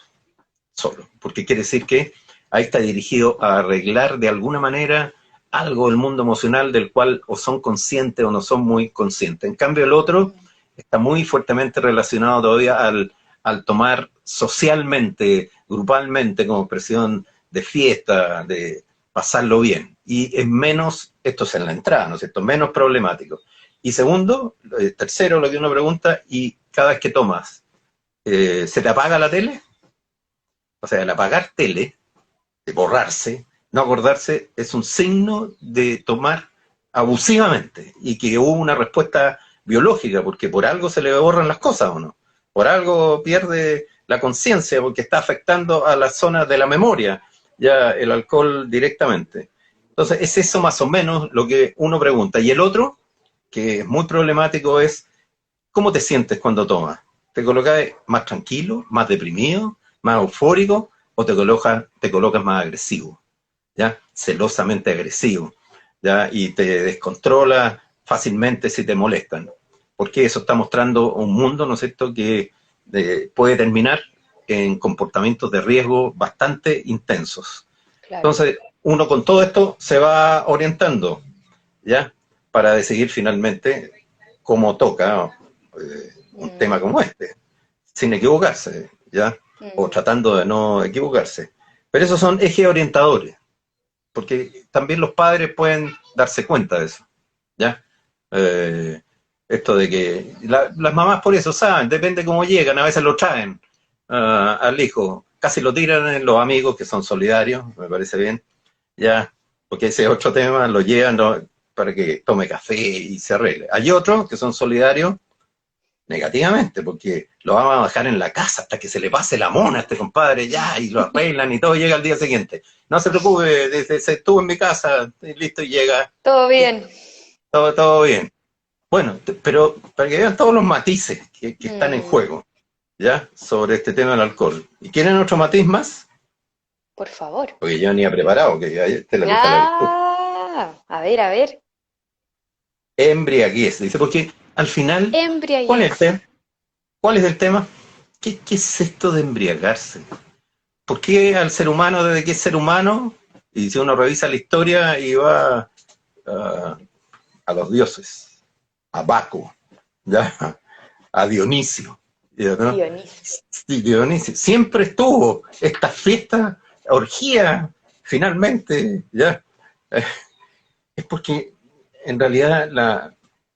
porque quiere decir que ahí está dirigido a arreglar de alguna manera algo del mundo emocional del cual o son conscientes o no son muy conscientes. En cambio, el otro está muy fuertemente relacionado todavía al tomar socialmente, grupalmente, como expresión de fiesta, de pasarlo bien. Y es menos, esto es en la entrada, ¿no es cierto?, menos problemático. Y segundo, tercero, lo que uno pregunta, y cada vez que tomas, ¿se te apaga la tele? O sea, el apagar tele, de borrarse, no acordarse, es un signo de tomar abusivamente y que hubo una respuesta biológica, porque por algo se le borran las cosas, ¿o no? Por algo pierde la conciencia, porque está afectando a las zonas de la memoria, ya el alcohol directamente. Entonces, es eso más o menos lo que uno pregunta. Y el otro, que es muy problemático, es ¿cómo te sientes cuando tomas? ¿Te colocas más tranquilo, más deprimido, más eufórico, o te colocas más agresivo? ¿Ya? Celosamente agresivo, ¿ya? Y te descontrola fácilmente si te molestan, porque eso está mostrando un mundo, ¿no es cierto?, que puede terminar en comportamientos de riesgo bastante intensos. Claro. Entonces, uno con todo esto se va orientando, ¿ya?, para decidir finalmente cómo toca un tema como este, sin equivocarse, ¿ya?, o tratando de no equivocarse. Pero esos son ejes orientadores, porque también los padres pueden darse cuenta de eso, ¿ya? Esto de que las mamás por eso saben, depende cómo llegan, a veces lo traen al hijo, casi lo tiran en los amigos que son solidarios, me parece bien, ¿ya? Porque ese otro tema lo llevan para que tome café y se arregle. Hay otros que son solidarios negativamente, porque lo van a bajar en la casa hasta que se le pase la mona a este compadre, ya, y lo arreglan y todo llega al día siguiente. No se preocupe, se estuvo en mi casa, listo, y llega. Todo bien. Todo bien. Bueno, pero para que vean todos los matices que están en juego, ¿ya?, sobre este tema del alcohol. ¿Y quieren otro matiz más? Por favor. Porque yo ni he preparado, que te la gusta la lectura. A ver. Embriaguez, dice, porque al final, Embriaguez. ¿cuál es el tema? ¿Qué es esto de embriagarse? ¿Por qué al ser humano, desde que es ser humano, y si uno revisa la historia y va a los dioses, a Baco, ¿ya?, a Dionisio, ¿no? Dionisio, siempre estuvo esta fiesta, orgía, finalmente, ¿ya? Es porque en realidad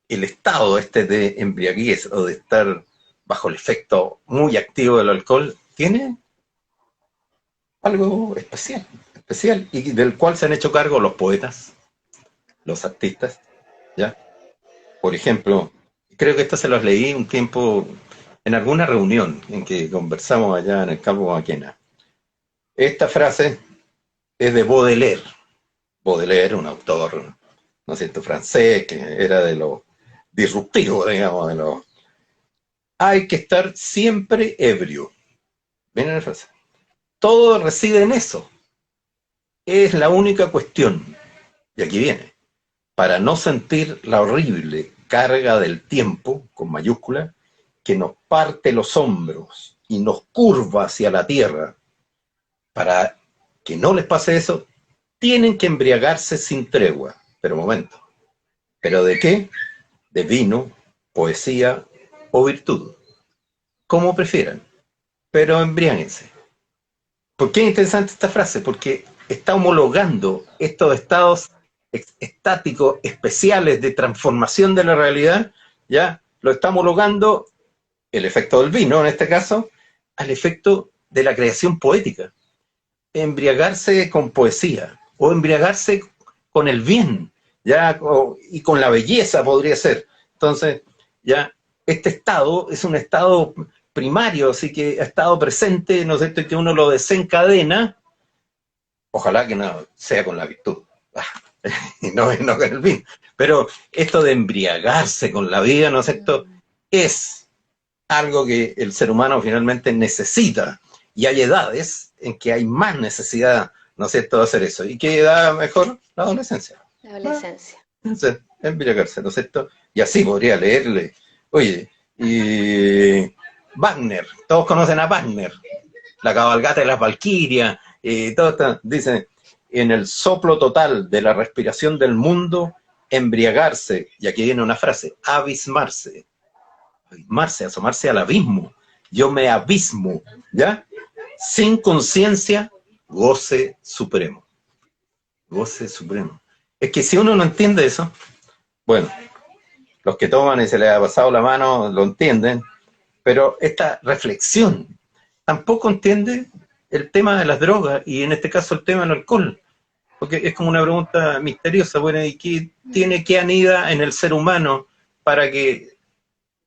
el estado este de embriaguez o de estar bajo el efecto muy activo del alcohol tiene algo especial, y del cual se han hecho cargo los poetas, los artistas, ¿ya? Por ejemplo, creo que esto se los leí un tiempo en alguna reunión en que conversamos allá en el campo Maquena. Esta frase es de Baudelaire. Baudelaire, un autor, ¿no es cierto?, francés, que era de lo disruptivo, digamos, de lo... Hay que estar siempre ebrio. Miren la frase. Todo reside en eso. Es la única cuestión. Y aquí viene. Para no sentir la horrible carga del tiempo, con mayúscula, que nos parte los hombros y nos curva hacia la tierra. Para que no les pase eso, tienen que embriagarse sin tregua. Pero momento. ¿Pero de qué? De vino, poesía o virtud. Como prefieran. Pero embriáguense. ¿Por qué es interesante esta frase? Porque está homologando estos estados estáticos especiales de transformación de la realidad, ¿ya? Lo está homologando el efecto del vino, en este caso, al efecto de la creación poética. Embriagarse con poesía, o embriagarse con el bien, ¿ya? Y con la belleza podría ser. Entonces, ya, este estado es un estado primario, así que ha estado presente, ¿no es cierto?, que uno lo desencadena, ojalá que no sea con la virtud, y no con el vino, pero esto de embriagarse con la vida, ¿no es cierto?, es algo que el ser humano finalmente necesita, Y hay edades en que hay más necesidad, ¿no es cierto?, de hacer eso. ¿Y qué edad mejor? La adolescencia. La adolescencia. Entonces, embriagarse, ¿no es cierto? Y así podría leerle. Oye, y Wagner, todos conocen a Wagner, la cabalgata de las Valquirias, todo esto, dice, en el soplo total de la respiración del mundo, embriagarse, y aquí viene una frase, abismarse, asomarse al abismo, yo me abismo, ¿ya? Sin conciencia, goce supremo. Goce supremo. Es que si uno no entiende eso, bueno, los que toman y se les ha pasado la mano lo entienden, pero esta reflexión tampoco entiende el tema de las drogas y en este caso el tema del alcohol, porque es como una pregunta misteriosa, bueno, ¿y qué tiene que anida en el ser humano para que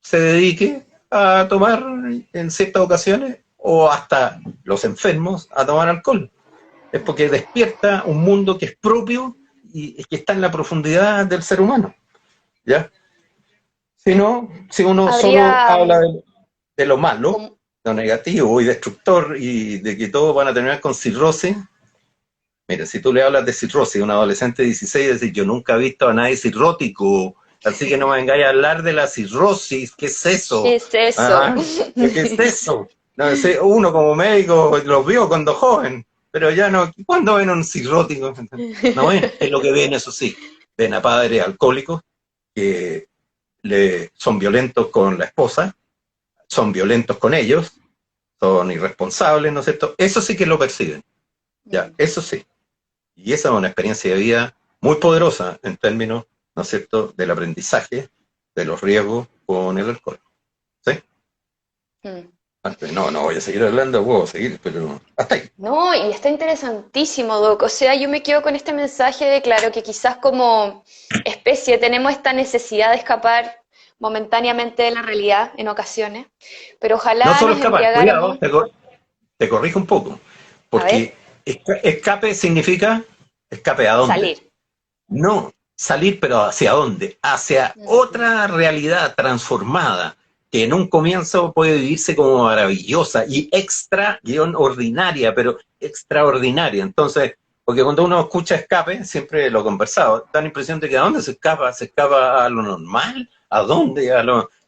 se dedique a tomar en ciertas ocasiones o hasta los enfermos a tomar alcohol? Es porque despierta un mundo que es propio y que está en la profundidad del ser humano, ¿ya? Si no, si uno solo habla de lo malo, lo negativo y destructor y de que todos van a terminar con cirrosis, mira, si tú le hablas de cirrosis a un adolescente de 16, decir, yo nunca he visto a nadie cirrótico, así que no me vengáis a hablar de la cirrosis, ¿qué es eso? ¿Qué es eso? ¿Ah? ¿Qué es eso? No sé, uno como médico los vio cuando joven, pero ya no, ¿cuándo ven un cirrótico? No ven, es lo que ven, eso sí, ven a padres alcohólicos que son violentos con la esposa, son violentos con ellos, son irresponsables, ¿no es cierto? Eso sí que lo perciben, ya, eso sí. Y esa es una experiencia de vida muy poderosa en términos, ¿no es cierto?, del aprendizaje, de los riesgos con el alcohol. ¿Sí? No voy a seguir hablando, puedo seguir, pero hasta ahí. No, y está interesantísimo, Doc. O sea, yo me quedo con este mensaje de, claro, que quizás como especie tenemos esta necesidad de escapar momentáneamente de la realidad en ocasiones, pero ojalá no solo nos escapar, embriagáramos. cuidado, te corrijo un poco, porque escape significa escape a dónde. Salir. No, salir, pero ¿hacia dónde? Hacia otra realidad transformada, que en un comienzo puede vivirse como maravillosa y extra-ordinaria, pero extraordinaria. Entonces, porque cuando uno escucha escape, siempre lo he conversado, da la impresión de que ¿a dónde se escapa? ¿Se escapa a lo normal? ¿A dónde?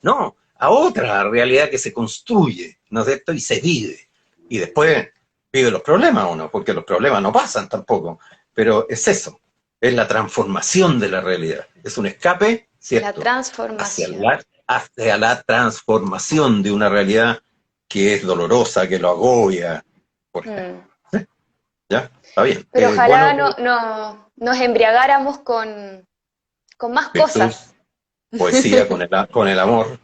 No, a otra realidad que se construye, ¿no es cierto? Y se vive. Y después vive los problemas uno, porque los problemas no pasan tampoco. Pero es eso, es la transformación de la realidad. Es un escape, ¿cierto? La transformación. Hacia la transformación de una realidad que es dolorosa, que lo agobia. Por ejemplo. ¿Sí? ¿Ya? Está bien. Pero ojalá nos embriagáramos con más cosas. Poesía con el amor,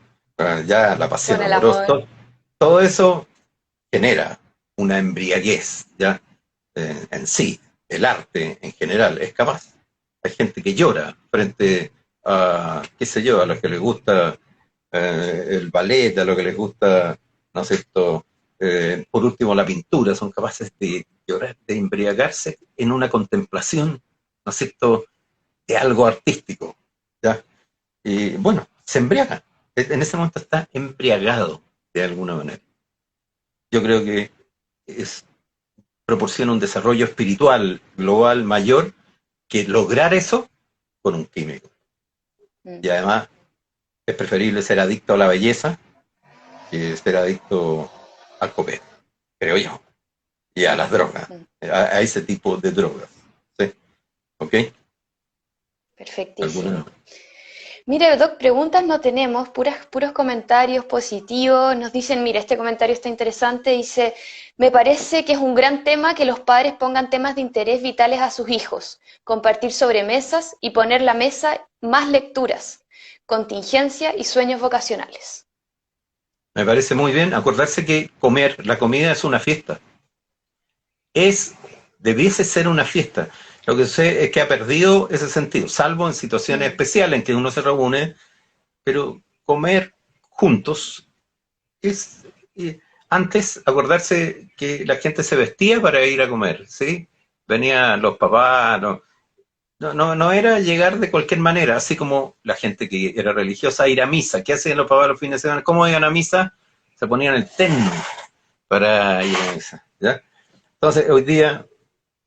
ya la pasión amorosa. Amor. Todo eso genera una embriaguez, ¿ya? En sí. El arte en general es capaz. Hay gente que llora frente a, qué sé yo, a los que les gusta el ballet, a los que les gusta, ¿no es cierto?, por último la pintura, son capaces de llorar, de embriagarse en una contemplación, ¿no es cierto?, de algo artístico, ¿ya? Y bueno, se embriaga, en ese momento está embriagado de alguna manera. Yo creo que proporciona un desarrollo espiritual global mayor que lograr eso con un químico. Y además es preferible ser adicto a la belleza que ser adicto al copete, creo yo, y a las drogas, a ese tipo de drogas. ¿Sí? ¿Ok? Perfectísimo. Mire, Doc, preguntas no tenemos, puros comentarios positivos. Nos dicen, mira, este comentario está interesante, dice, me parece que es un gran tema que los padres pongan temas de interés vitales a sus hijos, compartir sobremesas y poner la mesa más lecturas, contingencia y sueños vocacionales. Me parece muy bien acordarse que la comida es una fiesta. Debiese ser una fiesta. Lo que sé es que ha perdido ese sentido, salvo en situaciones especiales en que uno se reúne, pero comer juntos es... antes, acordarse que la gente se vestía para ir a comer, ¿sí? Venían los papás, no era llegar de cualquier manera, así como la gente que era religiosa, ir a misa. ¿Qué hacían los papás los fines de semana? ¿Cómo iban a misa? Se ponían el terno, para ir a misa, ¿ya? Entonces, hoy día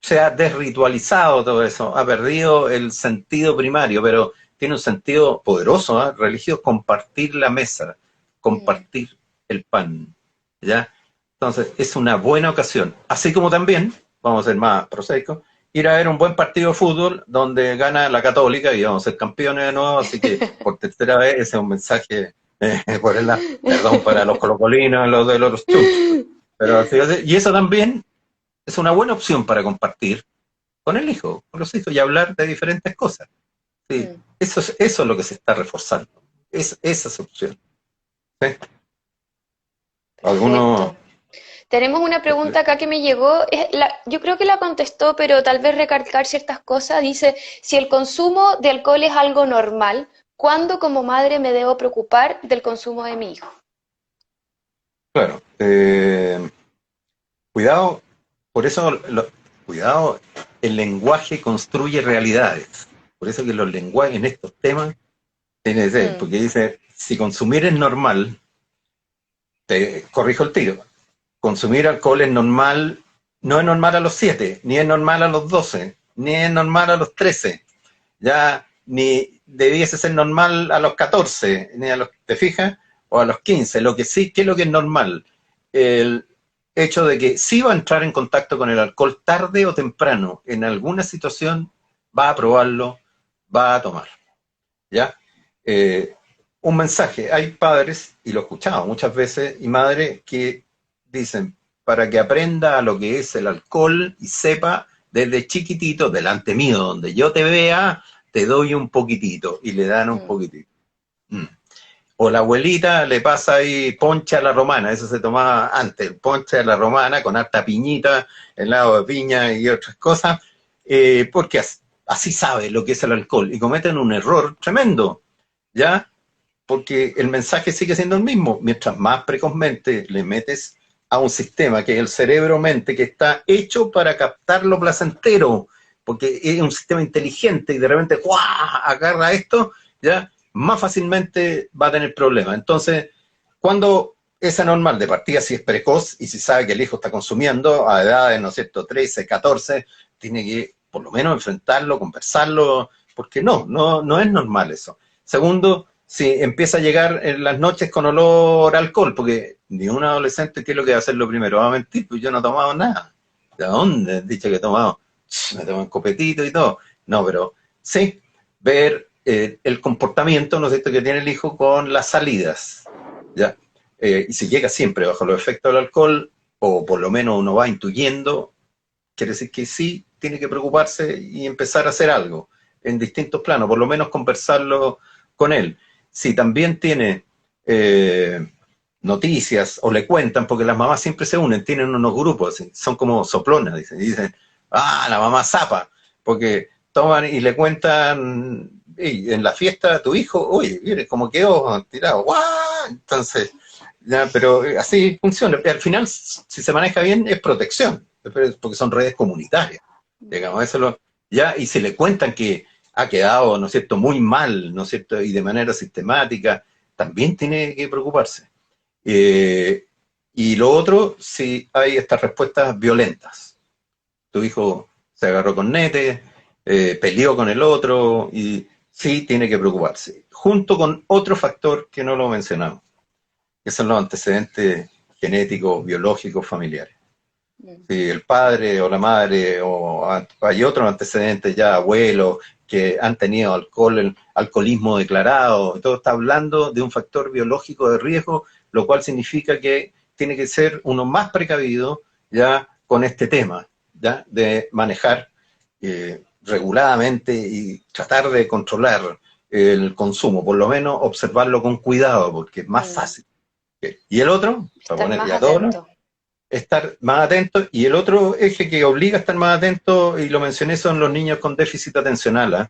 se ha desritualizado todo eso, ha perdido el sentido primario, pero tiene un sentido poderoso, ¿eh? Religioso, compartir la mesa, Mm, compartir el pan, ¿ya? Entonces, es una buena ocasión. Así como también, vamos a ser más prosaicos, ir a ver un buen partido de fútbol donde gana la Católica y vamos a ser campeones de nuevo, así que por tercera vez ese es un mensaje, perdón para los colocolinos, los de los chunchos, pero fíjate, y eso también es una buena opción para compartir con el hijo, con los hijos y hablar de diferentes cosas. Sí, mm. eso es lo que se está reforzando, esa es opción. ¿Sí? Algunos, Perfecto. Tenemos una pregunta acá que me llegó. Yo creo que la contestó, pero tal vez recalcar ciertas cosas. Dice, si el consumo de alcohol es algo normal, ¿cuándo como madre me debo preocupar del consumo de mi hijo? claro, cuidado, por eso, cuidado, el lenguaje construye realidades. Por eso que los lenguajes en estos temas tienen que ser, Mm, porque dice, si consumir es normal, te corrijo el tiro. Consumir alcohol es normal, no es normal a los 7, ni es normal a los 12, ni es normal a los 13, ya ni debiese ser normal a los 14, ni a los, ¿te fijas? O a los 15. Lo que sí, ¿qué es lo que es normal? El hecho de que sí va a entrar en contacto con el alcohol tarde o temprano, en alguna situación va a probarlo, va a tomar, ¿ya? Eh, un mensaje, hay padres, y lo he escuchado muchas veces, y madres que dicen, para que aprenda a lo que es el alcohol y sepa desde chiquitito, delante mío, donde yo te vea, te doy un poquitito, y le dan un mm, poquitito. Mm. O la abuelita le pasa ahí ponche a la romana, eso se tomaba antes, ponche a la romana con harta piñita, helado de piña y otras cosas, porque así sabe lo que es el alcohol y cometen un error tremendo, ¿ya? Porque el mensaje sigue siendo el mismo. Mientras más precozmente le metes a un sistema que es el cerebro-mente, que está hecho para captar lo placentero, porque es un sistema inteligente y de repente ¡guau! Agarra esto, ya más fácilmente va a tener problemas. Entonces, cuando es anormal de partida, si es precoz y si sabe que el hijo está consumiendo a edades, ¿no es cierto?, 13, 14, tiene que por lo menos enfrentarlo, conversarlo, porque no es normal eso. Segundo, si empieza a llegar en las noches con olor a alcohol, porque ni un adolescente, ¿qué es lo que va a hacer lo primero? Va a mentir, pues yo no he tomado nada. ¿De dónde? He dicho que he tomado, me tomo un copetito y todo. No, pero sí, ver el comportamiento, ¿no es cierto?, que tiene el hijo con las salidas, ¿ya? Y si llega siempre bajo los efectos del alcohol, o por lo menos uno va intuyendo, quiere decir que sí tiene que preocuparse y empezar a hacer algo en distintos planos, por lo menos conversarlo con él. Si también tiene noticias o le cuentan, porque las mamás siempre se unen, tienen unos grupos, son como soplonas, dicen, la mamá zapa, porque toman y le cuentan, hey, en la fiesta tu hijo, oye, mire cómo quedó tirado, ¡guau! Entonces, ya, pero así funciona. Al final, si se maneja bien, es protección, porque son redes comunitarias. Digamos, ya, y si le cuentan que ha quedado, ¿no es cierto?, muy mal, ¿no es cierto?, y de manera sistemática, también tiene que preocuparse. Eh, y lo otro, si hay estas respuestas violentas. Tu hijo se agarró con nete, peleó con el otro, y sí tiene que preocuparse. Junto con otro factor que no lo mencionamos, que son los antecedentes genéticos, biológicos, familiares. mm. Si el padre o la madre, o hay otros antecedentes ya, abuelos, que han tenido alcoholismo declarado, todo está hablando de un factor biológico de riesgo, lo cual significa que tiene que ser uno más precavido ya con este tema, ya de manejar reguladamente y tratar de controlar el consumo, por lo menos observarlo con cuidado, porque es más Mm. fácil. Y el otro, para Estar poner más ya todo, ¿no?, atento. estar más atentos. Y el otro eje que obliga a estar más atentos, y lo mencioné, son los niños con déficit atencional. ¿Eh?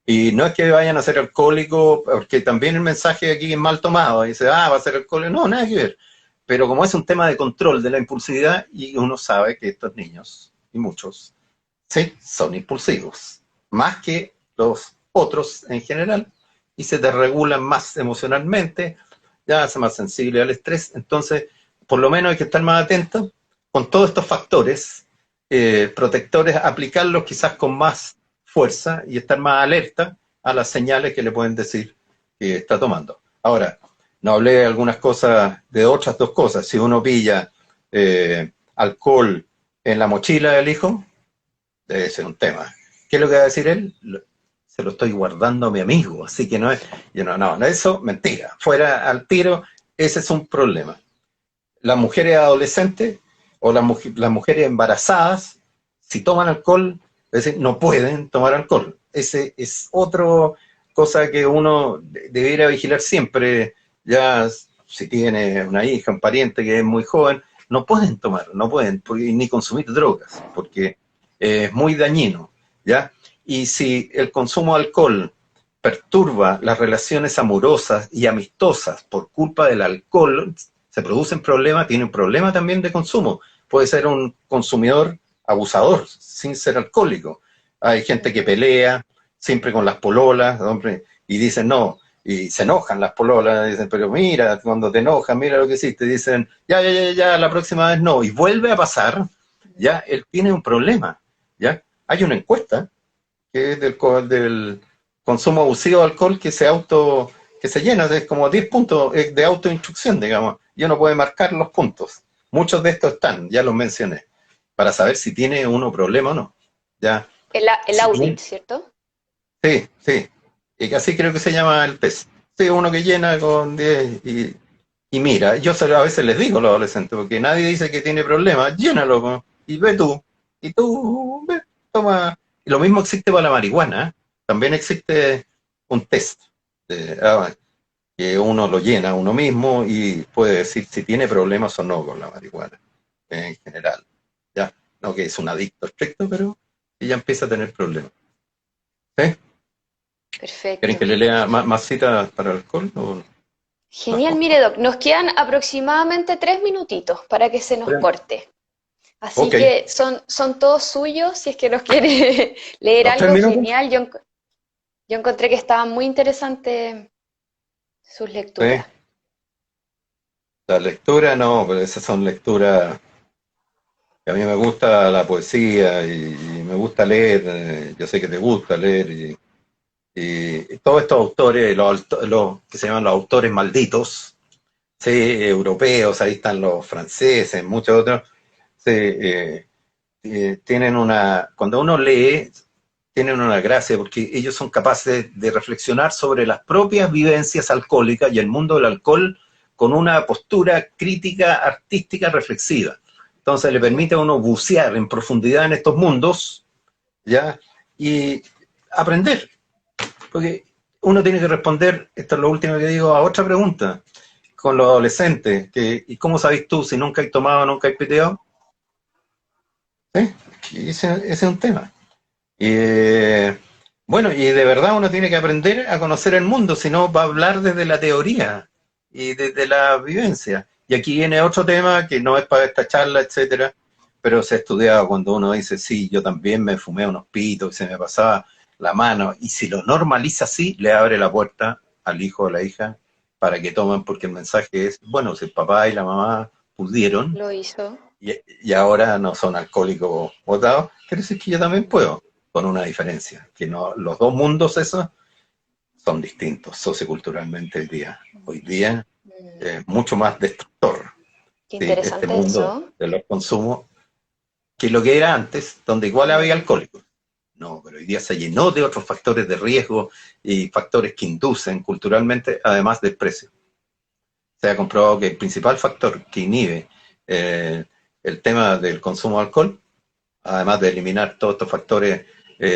Y no es que vayan a ser alcohólicos, porque también el mensaje aquí es mal tomado. Dice, va a ser alcohólico. No, nada que ver. Pero como es un tema de control de la impulsividad, y uno sabe que estos niños, y muchos, sí, son impulsivos, más que los otros en general, y se desregulan más emocionalmente, ya hace más sensible al estrés. Entonces, por lo menos hay que estar más atentos con todos estos factores protectores, aplicarlos quizás con más fuerza y estar más alerta a las señales que le pueden decir que está tomando. Ahora, no hablé de algunas cosas, de otras dos cosas. Si uno pilla alcohol en la mochila del hijo, debe ser un tema. ¿Qué es lo que va a decir él? Se lo estoy guardando a mi amigo, así que no es... No, eso, mentira. Fuera al tiro, ese es un problema. Las mujeres adolescentes o las mujeres embarazadas, si toman alcohol, es decir, no pueden tomar alcohol. Ese es otra cosa que uno debiera vigilar siempre. Ya si tiene una hija, un pariente que es muy joven, no pueden tomar, no pueden ni consumir drogas, porque es muy dañino, ¿ya? Y si el consumo de alcohol perturba las relaciones amorosas y amistosas por culpa del alcohol, se producen problemas, tiene un problema también de consumo. Puede ser un consumidor abusador, sin ser alcohólico. Hay gente que pelea siempre con las pololas, hombre, y dicen no, y se enojan las pololas, dicen, pero mira, cuando te enojas, mira lo que hiciste, dicen, ya, la próxima vez no, y vuelve a pasar, ya, él tiene un problema, ya. Hay una encuesta que es del consumo abusivo de alcohol que se llena, es como 10 puntos de autoinstrucción, digamos, y uno puede marcar los puntos. Muchos de estos están, ya los mencioné, para saber si tiene uno problema o no. Ya. El audit, ¿cierto? Sí, y así creo que se llama el test. Sí, uno que llena con 10 y mira, yo a veces les digo a los adolescentes, porque nadie dice que tiene problemas, llénalo, y ve tú, y tú, ve, toma. Y lo mismo existe para la marihuana, ¿eh? También existe un test, que uno lo llena uno mismo y puede decir si tiene problemas o no con la marihuana, en general. Ya, no que es un adicto estricto, pero ya empieza a tener problemas. ¿Sí? ¿Quieren Perfecto. que le lea más citas para el alcohol? ¿O Genial, mire, Doc, nos quedan aproximadamente 3 minutitos para que se nos no? corte. Así Ok, que son todos suyos, si es que nos quiere leer los tres algo, minutos. genial. Yo encontré que estaban muy interesantes sus Sí. lecturas. La lectura no, pero esas son lecturas que a mí me gusta la poesía y me gusta leer, yo sé que te gusta leer y todos estos autores, los que se llaman los autores malditos, sí, europeos, ahí están los franceses, muchos otros, sí, tienen cuando uno lee, tienen una gracia porque ellos son capaces de reflexionar sobre las propias vivencias alcohólicas y el mundo del alcohol con una postura crítica, artística, reflexiva. Entonces le permite a uno bucear en profundidad en estos mundos, ¿ya? Y aprender, porque uno tiene que responder, esto es lo último que digo, a otra pregunta, con los adolescentes, ¿y cómo sabes tú si nunca has tomado, nunca has piteado? ¿Sí? Y ese es un tema. Y bueno, y de verdad uno tiene que aprender a conocer el mundo, si no va a hablar desde la teoría y desde la vivencia. Y aquí viene otro tema que no es para esta charla, etcétera, pero se ha estudiado cuando uno dice, sí, yo también me fumé unos pitos y se me pasaba la mano, y si lo normaliza así, le abre la puerta al hijo o la hija para que tomen, porque el mensaje es, bueno, si el papá y la mamá pudieron, Lo hizo. y ahora no son alcohólicos botados, quiere decir que yo también puedo, con una diferencia, que no, los dos mundos esos son distintos socioculturalmente hoy día. Hoy día Mm, es mucho más destructor, qué ¿sí? Este interesante mundo eso. de los consumos, que lo que era antes, donde igual había Mm, alcohólicos. No, pero hoy día se llenó de otros factores de riesgo y factores que inducen culturalmente, además del precio. Se ha comprobado que el principal factor que inhibe eh, el tema del consumo de alcohol, además de eliminar todos estos factores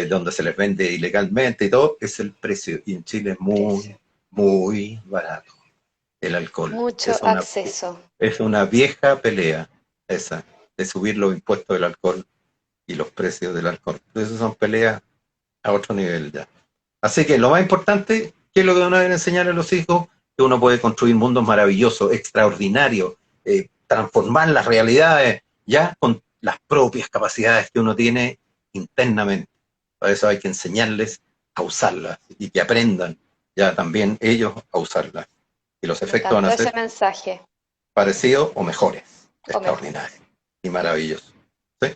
donde se les vende ilegalmente y todo, es el precio. Y en Chile es precio. muy barato el alcohol. Mucho acceso. Es una vieja pelea esa, de subir los impuestos del alcohol y los precios del alcohol. Entonces son peleas a otro nivel ya. Así que lo más importante, ¿qué es lo que uno debe enseñar a los hijos? Que uno puede construir mundos maravillosos, extraordinarios, transformar las realidades ya con las propias capacidades que uno tiene internamente. Para eso hay que enseñarles a usarlas y que aprendan ya también ellos a usarlas. Y los Me efectos van encantó a ese ser mensaje. parecidos o mejores. O mejor. Extraordinarios y maravillosos. ¿Sí?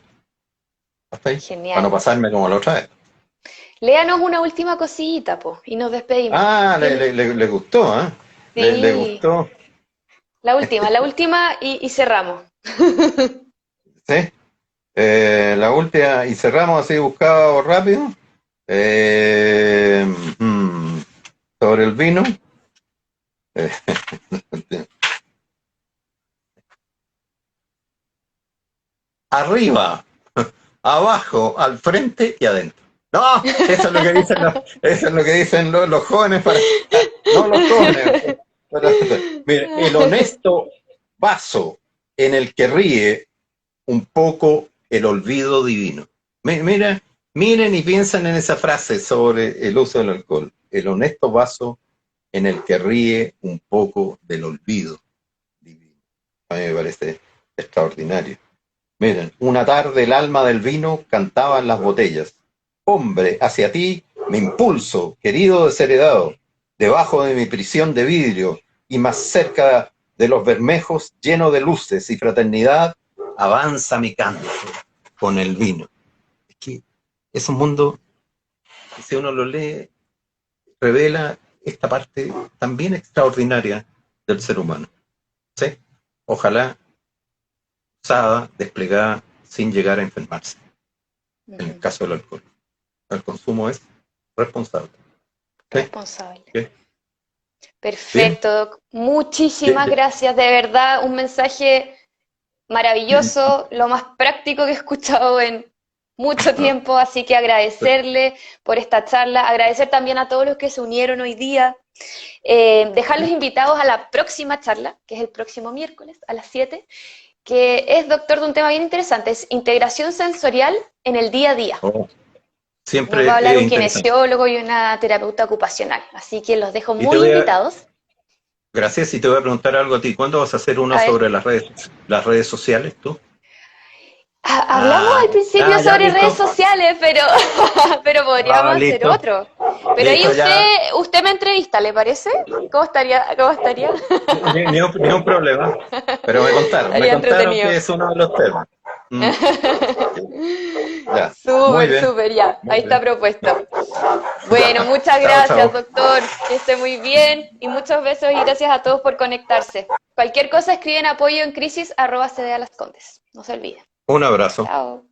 ¿Hasta ahí? Genial. Para no pasarme como la otra vez. Léanos una última cosita, po, y nos despedimos. Ah, le gustó, ¿eh? Le Sí, gustó. la última y cerramos. ¿Sí? La última, y cerramos así buscado rápido. Eh, mm, Sobre el vino. Eh, Arriba, abajo, al frente y adentro. No, eso es lo que dicen eso es lo que dicen los jóvenes para. No los jóvenes. Mire, el honesto vaso en el que ríe un poco el olvido divino. Mira, miren y piensen en esa frase sobre el uso del alcohol. El honesto vaso en el que ríe un poco del olvido divino. A mí me parece extraordinario. Miren, una tarde el alma del vino cantaba en las botellas. Hombre, hacia ti me impulso, querido desheredado, debajo de mi prisión de vidrio y más cerca de los bermejos lleno de luces y fraternidad, avanza mi canto con el vino. Es que es un mundo que si uno lo lee, revela esta parte también extraordinaria del ser humano. ¿Sí? Ojalá usada, desplegada, sin llegar a enfermarse. En el caso del alcohol. El consumo es responsable. ¿Sí? Responsable. ¿Sí? Perfecto, Doc. Muchísimas Bien. gracias, de verdad, un mensaje maravilloso, lo más práctico que he escuchado en mucho tiempo, así que agradecerle por esta charla, agradecer también a todos los que se unieron hoy día, dejarlos invitados a la próxima charla, que es el próximo miércoles a las 7, que es, doctor, de un tema bien interesante, es integración sensorial en el día a día. Oh, siempre Nos va a hablar un interesante. kinesiólogo y una terapeuta ocupacional, así que los dejo Y te muy voy a, invitados. gracias, y te voy a preguntar algo a ti. ¿Cuándo vas a hacer uno A ver, sobre las redes sociales tú? hablamos al principio Ya, sobre redes listo. sociales, pero podríamos hacer Listo. otro. Pero ahí Listo, ya. usted me entrevista, ¿le parece? ¿Cómo estaría? ¿Cómo estaría? Ni un problema. Pero me Estaría contaron entretenido. que es uno de los temas. Ya, muy Súper, bien, súper, ya. muy Ahí está bien. propuesto. Bueno, Ya, muchas chao, gracias, chao. doctor. Que esté muy bien y muchos besos y gracias a todos por conectarse. Cualquier cosa escriben apoyo en crisis @cdalascondes. No se olviden. Un abrazo. Chao.